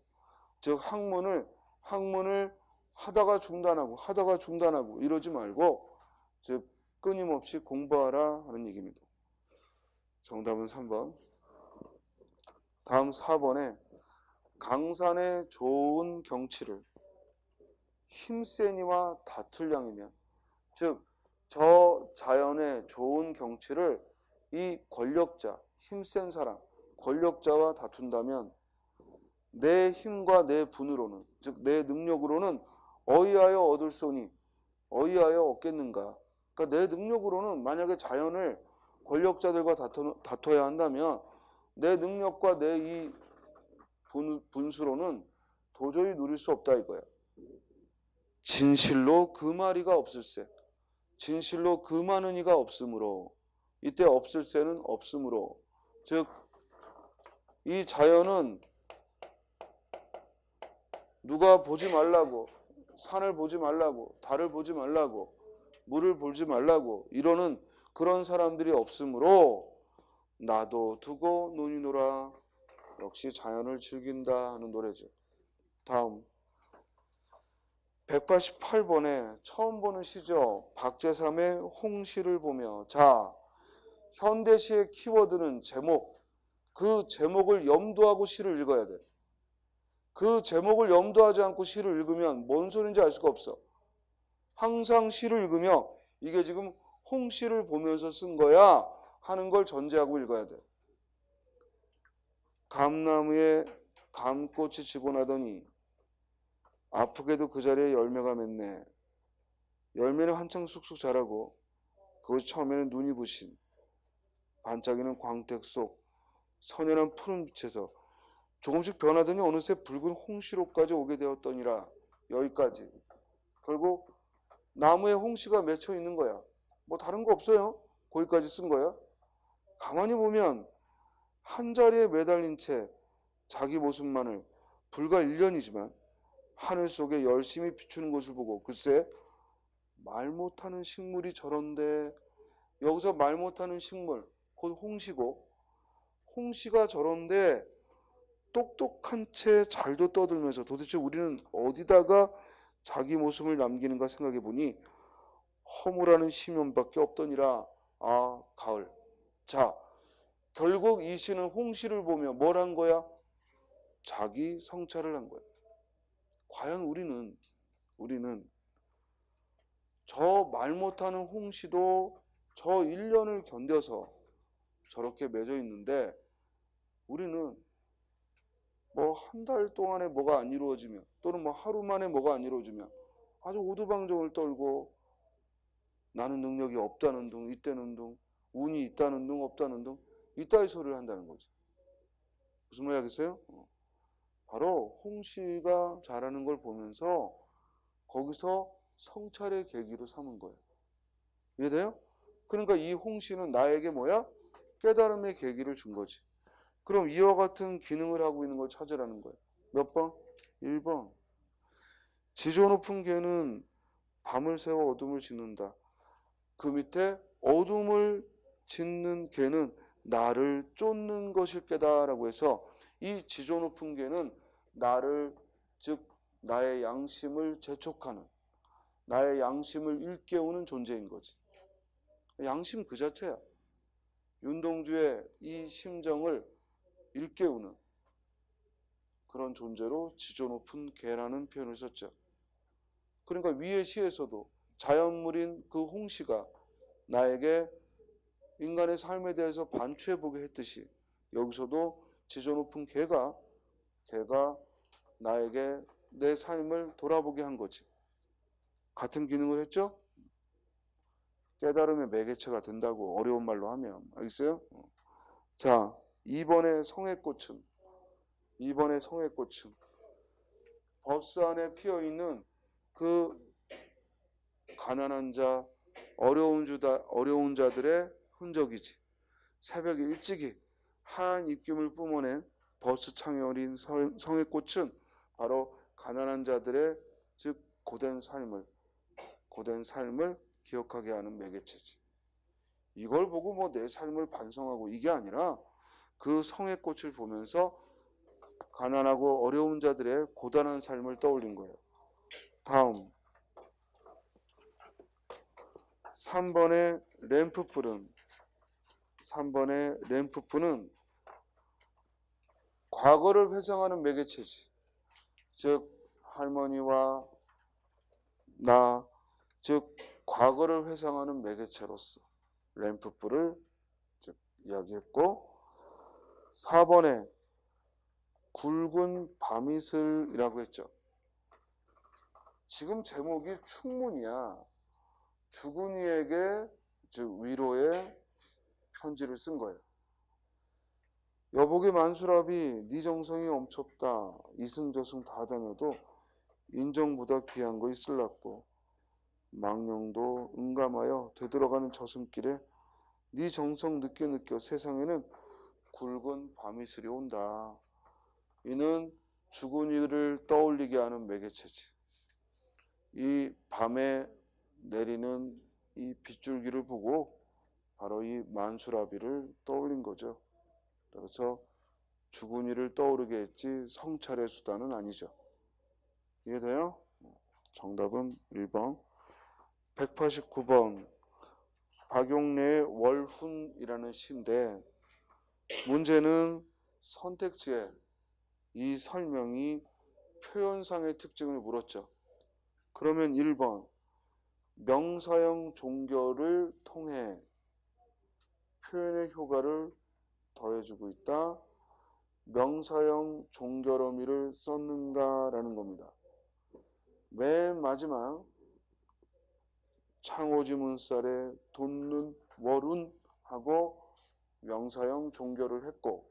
즉 학문을 하다가 중단하고 이러지 말고 즉 끊임없이 공부하라 하는 얘기입니다. 정답은 3번. 다음 4번에 강산의 좋은 경치를 힘센이와 다툴 양이면, 즉 저 자연의 좋은 경치를 이 권력자, 힘센 사람, 권력자와 다툰다면 내 힘과 내 분으로는, 즉 내 능력으로는 어이하여 얻을 소니 어이하여 얻겠는가. 그러니까 내 능력으로는 만약에 자연을 권력자들과 다퉈야 한다면 내 능력과 내 이 분수로는 도저히 누릴 수 없다 이거야. 진실로 그 마리가 없을세. 진실로 그 많은 이가 없으므로. 이때 없을세는 없으므로. 즉 이 자연은 누가 보지 말라고, 산을 보지 말라고, 달을 보지 말라고, 물을 보지 말라고 이러는 그런 사람들이 없으므로 나도 두고 논이 놀아. 역시 자연을 즐긴다 하는 노래죠. 다음 188번에 처음 보는 시죠. 박제삼의 홍시를 보며. 자, 현대시의 키워드는 제목. 그 제목을 염두하고 시를 읽어야 돼. 그 제목을 염두하지 않고 시를 읽으면 뭔 소리인지 알 수가 없어. 항상 시를 읽으며 이게 지금 홍시를 보면서 쓴 거야 하는 걸 전제하고 읽어야 돼. 감나무에 감꽃이 지고 나더니 아프게도 그 자리에 열매가 맺네. 열매는 한창 쑥쑥 자라고 그것이 처음에는 눈이 부신 반짝이는 광택 속 선연한 푸른 빛에서 조금씩 변하더니 어느새 붉은 홍시로까지 오게 되었더니라. 여기까지. 결국 나무에 홍시가 맺혀 있는 거야. 뭐 다른 거 없어요. 거기까지 쓴 거야. 가만히 보면 한 자리에 매달린 채 자기 모습만을 불과 1년이지만 하늘 속에 열심히 비추는 것을 보고 글쎄 말 못하는 식물이 저런데, 여기서 말 못하는 식물 곧 홍시고, 홍시가 저런데 똑똑한 채 잘도 떠들면서 도대체 우리는 어디다가 자기 모습을 남기는가 생각해 보니 허무라는 심연밖에 없더니라. 아, 가을. 자, 결국 이 시는 홍시를 보며 뭘 한 거야? 자기 성찰을 한 거야. 과연 우리는 저 말 못하는 홍시도 저 1년을 견뎌서 저렇게 맺어 있는데 우리는 뭐 한 달 동안에 뭐가 안 이루어지면 또는 뭐 하루 만에 뭐가 안 이루어지면 아주 오두방정을 떨고 나는 능력이 없다는 둥, 있다는 둥, 운이 있다는 둥, 없다는 둥 이따위 소리를 한다는 거지. 무슨 말 하겠어요? 바로 홍씨가 잘하는 걸 보면서 거기서 성찰의 계기로 삼은 거예요. 이해돼요? 그러니까 이 홍씨는 나에게 뭐야? 깨달음의 계기를 준 거지. 그럼 이와 같은 기능을 하고 있는 걸 찾으라는 거예요. 몇 번? 1번. 지조 높은 개는 밤을 새워 어둠을 짓는다. 그 밑에 어둠을 짓는 개는 나를 쫓는 것일 게다라고 해서 이 지조 높은 개는 나를, 즉 나의 양심을 재촉하는, 나의 양심을 일깨우는 존재인 거지. 양심 그 자체야. 윤동주의 이 심정을 일깨우는 그런 존재로 지조 높은 개라는 표현을 썼죠. 그러니까 위의 시에서도 자연물인 그 홍씨가 나에게 인간의 삶에 대해서 반추해보게 했듯이 여기서도 지조 높은 개가 나에게 내 삶을 돌아보게 한 거지. 같은 기능을 했죠? 깨달음의 매개체가 된다고 어려운 말로 하면. 알겠어요? 자, 2번의 성회꽃은 버스 안에 피어있는 그 가난한 자, 어려운 자들의 흔적이지. 새벽에 일찍이 하얀 입김을 뿜어낸 버스 창에 어린 성회꽃은 바로 가난한 자들의 즉 고된 삶을 기억하게 하는 매개체지. 이걸 보고 뭐 내 삶을 반성하고 이게 아니라 그 성회꽃을 보면서 가난하고 어려운 자들의 고단한 삶을 떠올린 거예요. 다음 3번의 램프풀은 과거를 회상하는 매개체지. 즉 할머니와 나, 즉 과거를 회상하는 매개체로서 램프풀을 즉 이야기했고, 4번에 굵은 밤이슬이라고 했죠. 지금 제목이 충문이야. 죽은 이에게 즉 위로의 편지를 쓴 거예요. 여복의 만수랍이 네 정성이 엄쳤다. 이승저승 다 다녀도 인정보다 귀한 거 있을랐고 망령도 응감하여 되돌아가는 저승길에 네 정성 느껴 세상에는 굵은 밤이슬이 온다. 이는 죽은 이를 떠올리게 하는 매개체지. 이 밤에 내리는 이 빗줄기를 보고 바로 이 만수라비를 떠올린 거죠. 그래서 죽은 이를 떠오르게 했지 성찰의 수단은 아니죠. 이해돼요? 정답은 1번. 189번 박용래의 월훈이라는 시인데 문제는 선택지에 이 설명이 표현상의 특징을 물었죠. 그러면 1번 명사형 종결을 통해 표현의 효과를 더해주고 있다. 명사형 종결어미를 썼는가라는 겁니다. 맨 마지막 창오지 문살에 돋는 월운하고 명사형 종결을 했고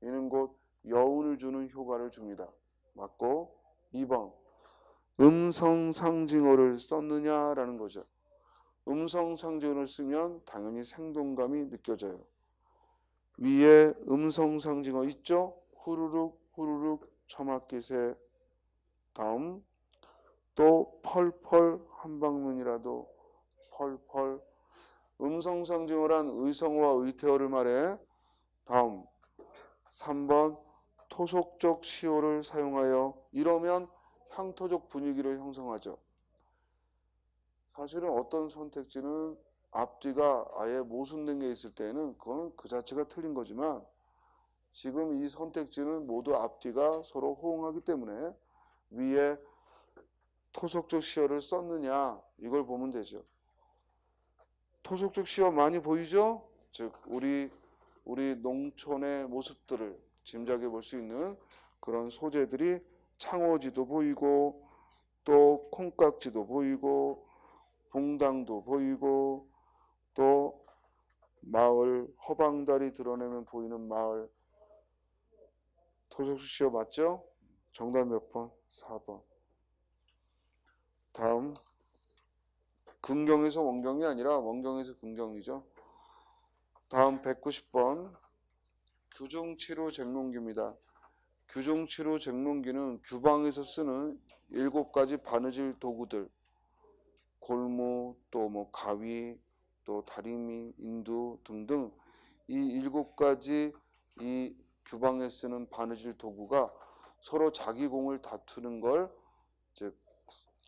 이는 곧 여운을 주는 효과를 줍니다. 맞고 2번 음성상징어를 썼느냐라는 거죠. 음성상징어를 쓰면 당연히 생동감이 느껴져요. 위에 음성상징어 있죠? 후루룩 후루룩 처맞기새. 다음 또 펄펄 한방눈이라도 펄펄. 음성상징어란 의성어와 의태어를 말해. 다음 3번 토속적 시호를 사용하여 이러면 향토적 분위기를 형성하죠. 사실은 어떤 선택지는 앞뒤가 아예 모순된 게 있을 때는 그건 그 자체가 틀린 거지만 지금 이 선택지는 모두 앞뒤가 서로 호응하기 때문에 위에 토속적 시호를 썼느냐 이걸 보면 되죠. 토속적 시와 많이 보이죠? 즉 우리 농촌의 모습들을 짐작해 볼 수 있는 그런 소재들이 창호지도 보이고 또 콩깍지도 보이고 봉당도 보이고 또 마을 허방다리 드러내면 보이는 마을 토속적 시어 맞죠? 정답 몇 번? 4번. 다음 근경에서 원경이 아니라 원경에서 근경이죠. 다음 190번 규중치루 쟁론기입니다. 규중치루 쟁론기는 규방에서 쓰는 7가지 바느질 도구들 골무 또 뭐 가위 또 다리미 인두 등등 이 7가지 이 규방에 쓰는 바느질 도구가 서로 자기 공을 다투는 걸 즉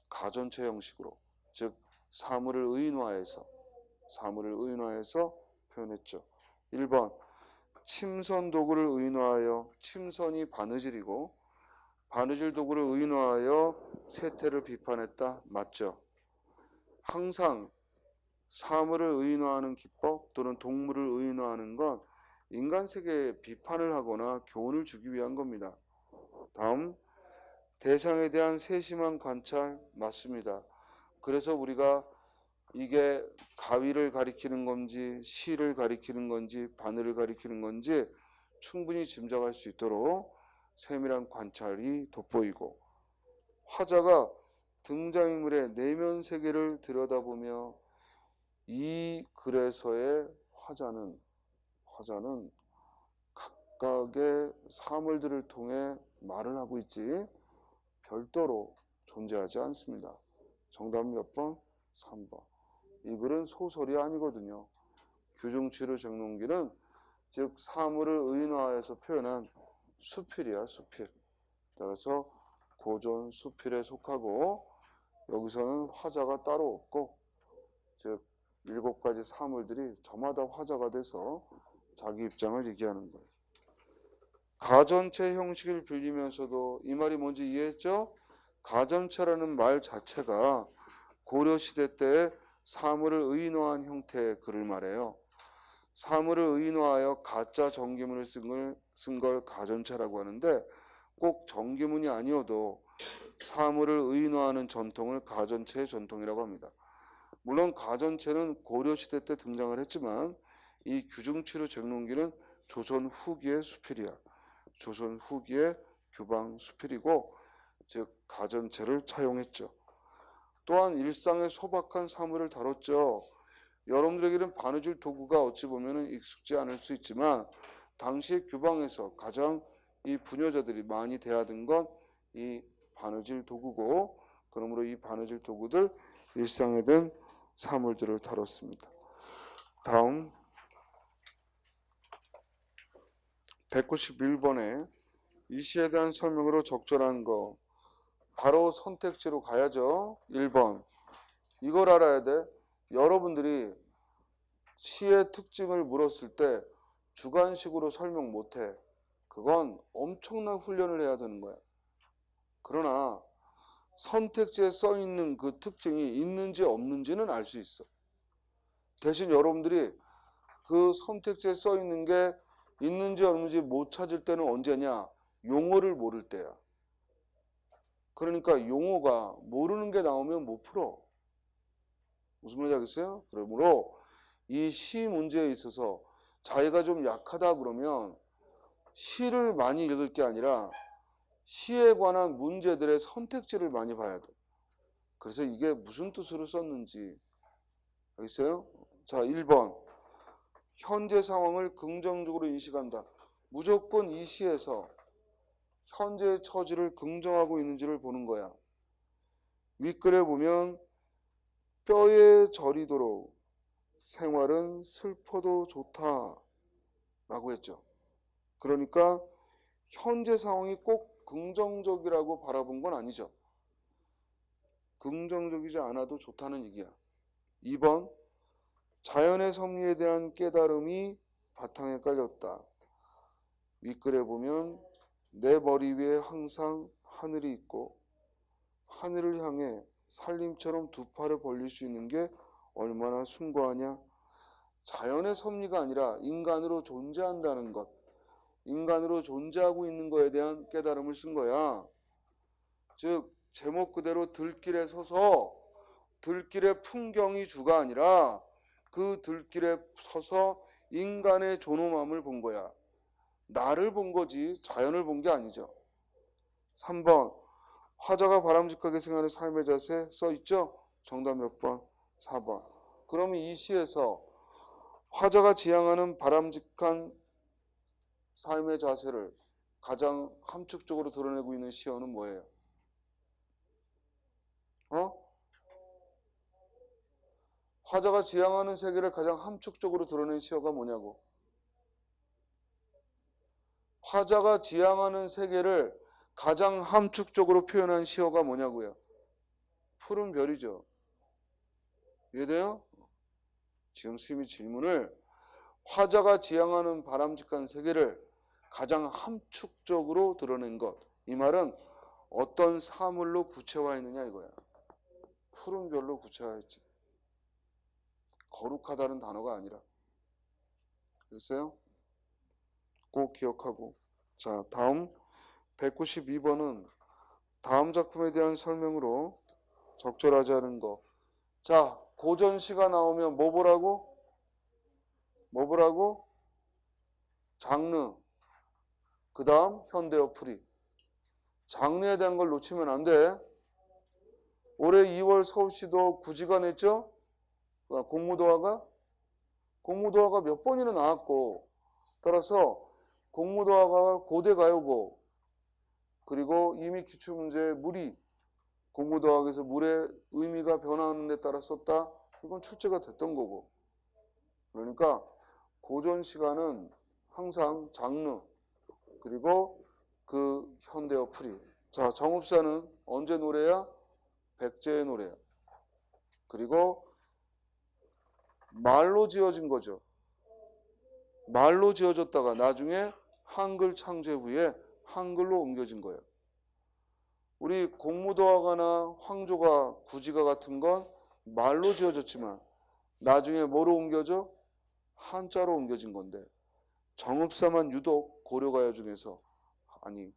가전체 형식으로 즉 사물을 의인화해서 표현했죠. 1번 침선 도구를 의인화하여 침선이 바느질이고 바느질 도구를 의인화하여 세태를 비판했다. 맞죠? 항상 사물을 의인화하는 기법 또는 동물을 의인화하는 건 인간 세계에 비판을 하거나 교훈을 주기 위한 겁니다. 다음 대상에 대한 세심한 관찰 맞습니다. 그래서 우리가 이게 가위를 가리키는 건지 실을 가리키는 건지 바늘을 가리키는 건지 충분히 짐작할 수 있도록 세밀한 관찰이 돋보이고 화자가 등장인물의 내면 세계를 들여다보며 이 글에서의 화자는 각각의 사물들을 통해 말을 하고 있지 별도로 존재하지 않습니다. 정답 몇 번? 3번. 이 글은 소설이 아니거든요. 규중치루 쟁론기는 즉 사물을 의인화해서 표현한 수필이야, 수필. 따라서 고전 수필에 속하고 여기서는 화자가 따로 없고 즉 7가지 사물들이 저마다 화자가 돼서 자기 입장을 얘기하는 거예요. 가전체 형식을 빌리면서도 이 말이 뭔지 이해했죠? 가전체라는 말 자체가 고려시대 때 사물을 의인화한 형태의 글을 말해요. 사물을 의인화하여 가짜 전기문을 쓴 걸 가전체라고 하는데 꼭 전기문이 아니어도 사물을 의인화하는 전통을 가전체의 전통이라고 합니다. 물론 가전체는 고려시대 때 등장을 했지만 이 규중치루 쟁론기는 조선 후기의 수필이야. 조선 후기의 규방 수필이고 즉 가전체를 차용했죠. 또한 일상의 소박한 사물을 다뤘죠. 여러분들에게는 바느질 도구가 어찌 보면 익숙지 않을 수 있지만 당시 규방에서 가장 이 부녀자들이 많이 대하던 건 이 바느질 도구고 그러므로 이 바느질 도구들 일상에 든 사물들을 다뤘습니다. 다음 191번에 이 시에 대한 설명으로 적절한 거 바로 선택지로 가야죠. 1번 이걸 알아야 돼. 여러분들이 시의 특징을 물었을 때 주관식으로 설명 못해. 그건 엄청난 훈련을 해야 되는 거야. 그러나 선택지에 써있는 그 특징이 있는지 없는지는 알 수 있어. 대신 여러분들이 그 선택지에 써있는 게 있는지 없는지 못 찾을 때는 언제냐? 용어를 모를 때야. 그러니까 용어가 모르는 게 나오면 못 풀어. 무슨 말인지 알겠어요? 그러므로 이 시 문제에 있어서 자기가 좀 약하다 그러면 시를 많이 읽을 게 아니라 시에 관한 문제들의 선택지를 많이 봐야 돼. 그래서 이게 무슨 뜻으로 썼는지 알겠어요? 자, 1번 현재 상황을 긍정적으로 인식한다. 무조건 이 시에서 현재의 처지를 긍정하고 있는지를 보는 거야. 윗글에 보면 뼈에 저리도록 생활은 슬퍼도 좋다 라고 했죠. 그러니까 현재 상황이 꼭 긍정적이라고 바라본 건 아니죠. 긍정적이지 않아도 좋다는 얘기야. 2번 자연의 섭리에 대한 깨달음이 바탕에 깔렸다. 윗글에 보면 내 머리 위에 항상 하늘이 있고 하늘을 향해 살림처럼 두 팔을 벌릴 수 있는 게 얼마나 숭고하냐. 자연의 섭리가 아니라 인간으로 존재한다는 것, 인간으로 존재하고 있는 것에 대한 깨달음을 쓴 거야. 즉 제목 그대로 들길에 서서 들길의 풍경이 주가 아니라 그 들길에 서서 인간의 존엄함을 본 거야. 나를 본 거지 자연을 본 게 아니죠. 3번 화자가 바람직하게 생각하는 삶의 자세 써있죠? 정답 몇 번? 4번. 그러면 이 시에서 화자가 지향하는 바람직한 삶의 자세를 가장 함축적으로 드러내고 있는 시어는 뭐예요? 화자가 지향하는 세계를 가장 함축적으로 드러낸 시어가 뭐냐고. 화자가 지향하는 세계를 가장 함축적으로 표현한 시어가 뭐냐고요. 푸른 별이죠. 이해돼요? 지금 스님이 질문을 화자가 지향하는 바람직한 세계를 가장 함축적으로 드러낸 것. 이 말은 어떤 사물로 구체화했느냐 이거야. 푸른 별로 구체화했지. 거룩하다는 단어가 아니라. 됐어요? 꼭 기억하고. 자, 다음 192번은 다음 작품에 대한 설명으로 적절하지 않은 거. 자, 고전시가 나오면 뭐 보라고? 뭐 보라고? 장르. 그 다음 현대어 풀이. 장르에 대한 걸 놓치면 안 돼. 올해 2월 서울시도 구지가 냈죠? 공무도화가 몇 번이나 나왔고, 따라서 공무도화가 고대가요고, 그리고 이미 기출문제 물이 공무도화에서 물의 의미가 변화하는 데 따라 썼다. 이건 출제가 됐던 거고. 그러니까 고전 시간은 항상 장르 그리고 그 현대어 풀이. 자, 정읍사는 언제 노래야? 백제의 노래야. 그리고 말로 지어진 거죠. 말로 지어졌다가 나중에 한글 창제 후에 한글로 옮겨진 거예요. 우리 공무도화가나 황조가, 구지가 같은 건 말로 지어졌지만 나중에 뭐로 옮겨져? 한자로 옮겨진 건데 정읍사만 유독 고려가요 중에서 아니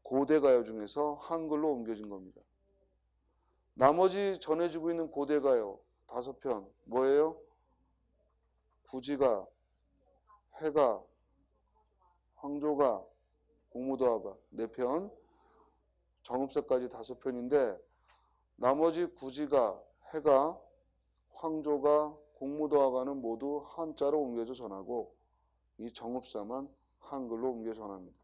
고대가요 중에서 한글로 옮겨진 겁니다. 나머지 전해지고 있는 고대가요 5편 뭐예요? 구지가, 해가, 황조가, 공무도화가 4편, 정읍사까지 5편인데 나머지 구지가, 해가, 황조가, 공무도화가는 모두 한자로 옮겨져 전하고 이 정읍사만 한글로 옮겨 전합니다.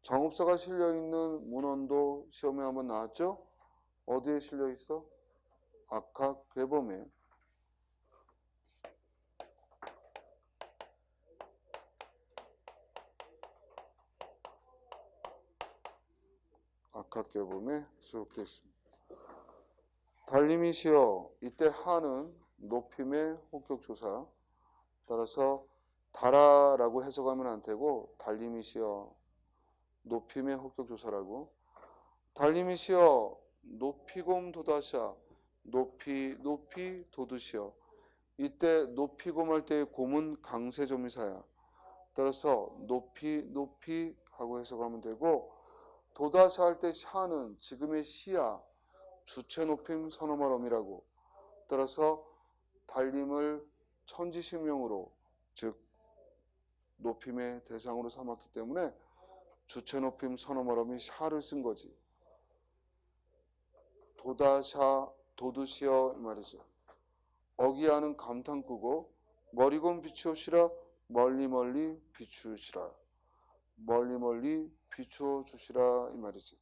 정읍사가 실려있는 문헌도 시험에 한번 나왔죠? 어디에 실려있어? 악학괴범에. 악학괴범에 수록되어 있습니다. 달림이 시어 이때 하는 높임의 혹격조사 따라서 달아라고 해석하면 안 되고 달림이 시어 높임의 혹격조사라고. 달림이 시어 높이곰 도다샤 높이 도드시어. 이때 높이곰 할 때의 곰은 강세조미사야. 따라서 높이 하고 해석하면 되고 도다샤 할 때 샤는 지금의 시야 주체 높임 선어말엄이라고. 따라서 달림을 천지신명으로 즉 높임의 대상으로 삼았기 때문에 주체 높임 선어말엄이 샤를 쓴 거지. 도다샤 도드시어 이 말이죠. 어기야는 감탄꾸고 머리곤 비추어시라 멀리 비추시라 멀리 비추어 주시라 이 말이지.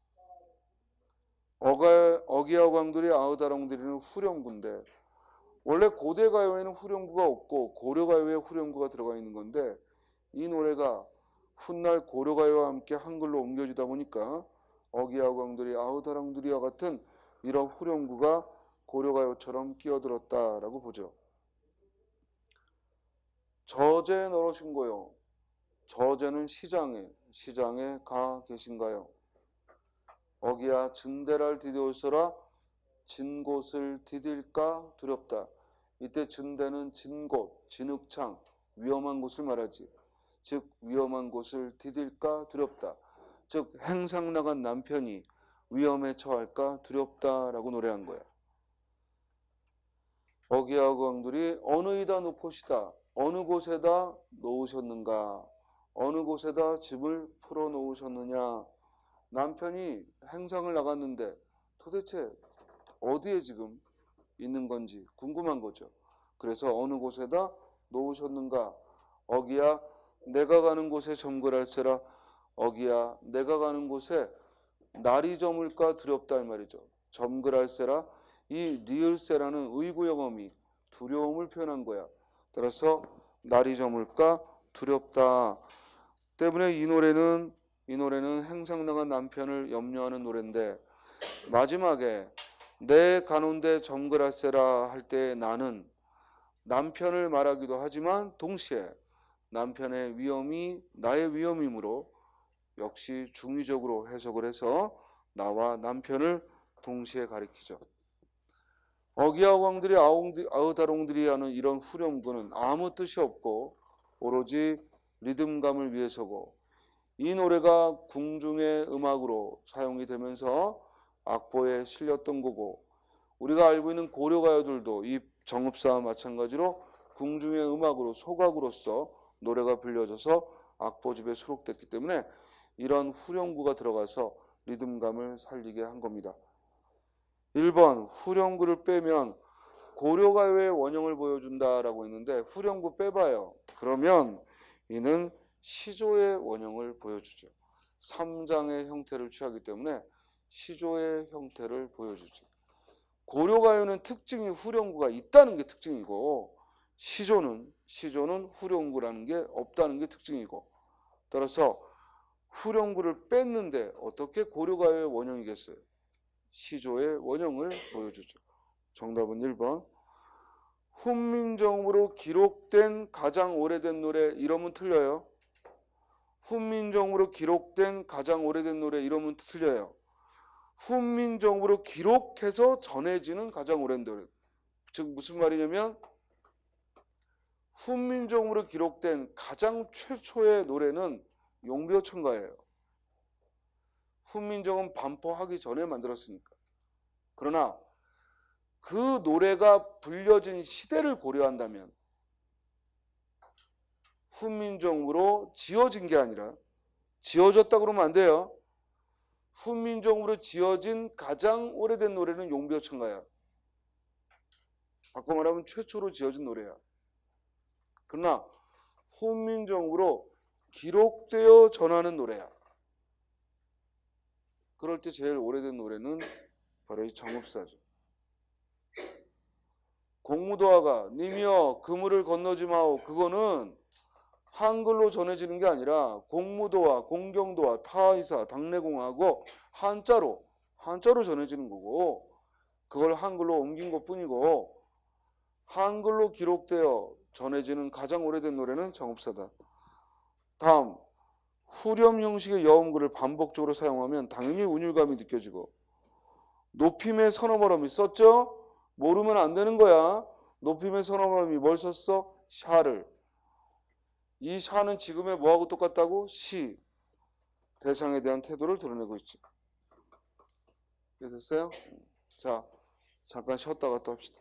어기야 광들이 아우다롱들이는 후렴구인데 원래 고대가요에는 후렴구가 없고 고려가요에 후렴구가 들어가 있는 건데 이 노래가 훗날 고려가요와 함께 한글로 옮겨지다 보니까 어기야 광들이 아우다롱들이와 같은 이런 후렴구가 고려가요처럼 끼어들었다라고 보죠. 저제 너러신고요. 저제는 시장에 가 계신가요? 어기야 진대랄 디디올서라 진 곳을 디딜까 두렵다. 이때 진대는 진곳, 진흙창, 위험한 곳을 말하지. 즉 위험한 곳을 디딜까 두렵다. 즉 행상 나간 남편이 위험에 처할까 두렵다라고 노래한 거야. 어기와 왕들이 어느 이다 놓고시다. 어느 곳에다 놓으셨는가? 어느 곳에다 집을 풀어 놓으셨느냐? 남편이 행상을 나갔는데 도대체 어디에 지금 있는 건지 궁금한 거죠. 그래서 어느 곳에다 놓으셨는가? 어기야 내가 가는 곳에 점거할세라. 어기야 내가 가는 곳에 날이 저물까 두렵다 이 말이죠. 점거할세라. 이 리을세라는 의구영어미 두려움을 표현한 거야. 따라서 날이 저물까 두렵다 때문에 이 노래는 행상나간 남편을 염려하는 노래인데, 마지막에 내 가는데 정글할세라 할 때 나는 남편을 말하기도 하지만 동시에 남편의 위험이 나의 위험이므로 역시 중의적으로 해석을 해서 나와 남편을 동시에 가리키죠. 어기와 왕들이 아우다롱들이 하는 이런 후렴구는 아무 뜻이 없고 오로지 리듬감을 위해서고, 이 노래가 궁중의 음악으로 사용이 되면서 악보에 실렸던 거고, 우리가 알고 있는 고려가요들도 이 정읍사와 마찬가지로 궁중의 음악으로 소각으로서 노래가 불려져서 악보집에 수록됐기 때문에 이런 후렴구가 들어가서 리듬감을 살리게 한 겁니다. 1번 후렴구를 빼면 고려가요의 원형을 보여준다라고 했는데 후렴구 빼봐요. 그러면 이는 시조의 원형을 보여주죠. 3장의 형태를 취하기 때문에 시조의 형태를 보여주죠. 고려가요는 특징이 후렴구가 있다는 게 특징이고, 시조는 후렴구라는 게 없다는 게 특징이고, 따라서 후렴구를 뺐는데 어떻게 고려가요의 원형이겠어요? 시조의 원형을 보여주죠. 정답은 1번. 훈민정음으로 기록된 가장 오래된 노래 이러면 틀려요. 훈민정음으로 기록된 가장 오래된 노래 이러면 틀려요. 훈민정음으로 기록해서 전해지는 가장 오랜 노래. 즉 무슨 말이냐면 훈민정음으로 기록된 가장 최초의 노래는 용비어천가예요. 훈민정음 반포하기 전에 만들었으니까. 그러나 그 노래가 불려진 시대를 고려한다면 훈민정음으로 지어진 게 아니라, 지어졌다 그러면 안 돼요. 훈민정음으로 지어진 가장 오래된 노래는 용비어천가야. 바꿔 말하면 최초로 지어진 노래야. 그러나 훈민정음으로 기록되어 전하는 노래야. 그럴 때 제일 오래된 노래는 바로 이 정읍사죠. 공무도화가 님이여 그물을 건너지 마오. 그거는 한글로 전해지는 게 아니라 공무도화, 공경도화, 타의사, 당내공하고 한자로 전해지는 거고, 그걸 한글로 옮긴 것뿐이고, 한글로 기록되어 전해지는 가장 오래된 노래는 정읍사다. 다음, 후렴 형식의 여음글을 반복적으로 사용하면 당연히 운율감이 느껴지고, 높임의 선어머럼이 썼죠? 모르면 안 되는 거야. 높임의 선어머럼이 뭘 썼어? 샤를. 이 샤는 지금의 뭐하고 똑같다고? 시. 대상에 대한 태도를 드러내고 있죠. 됐어요? 자, 잠깐 쉬었다가 또 합시다.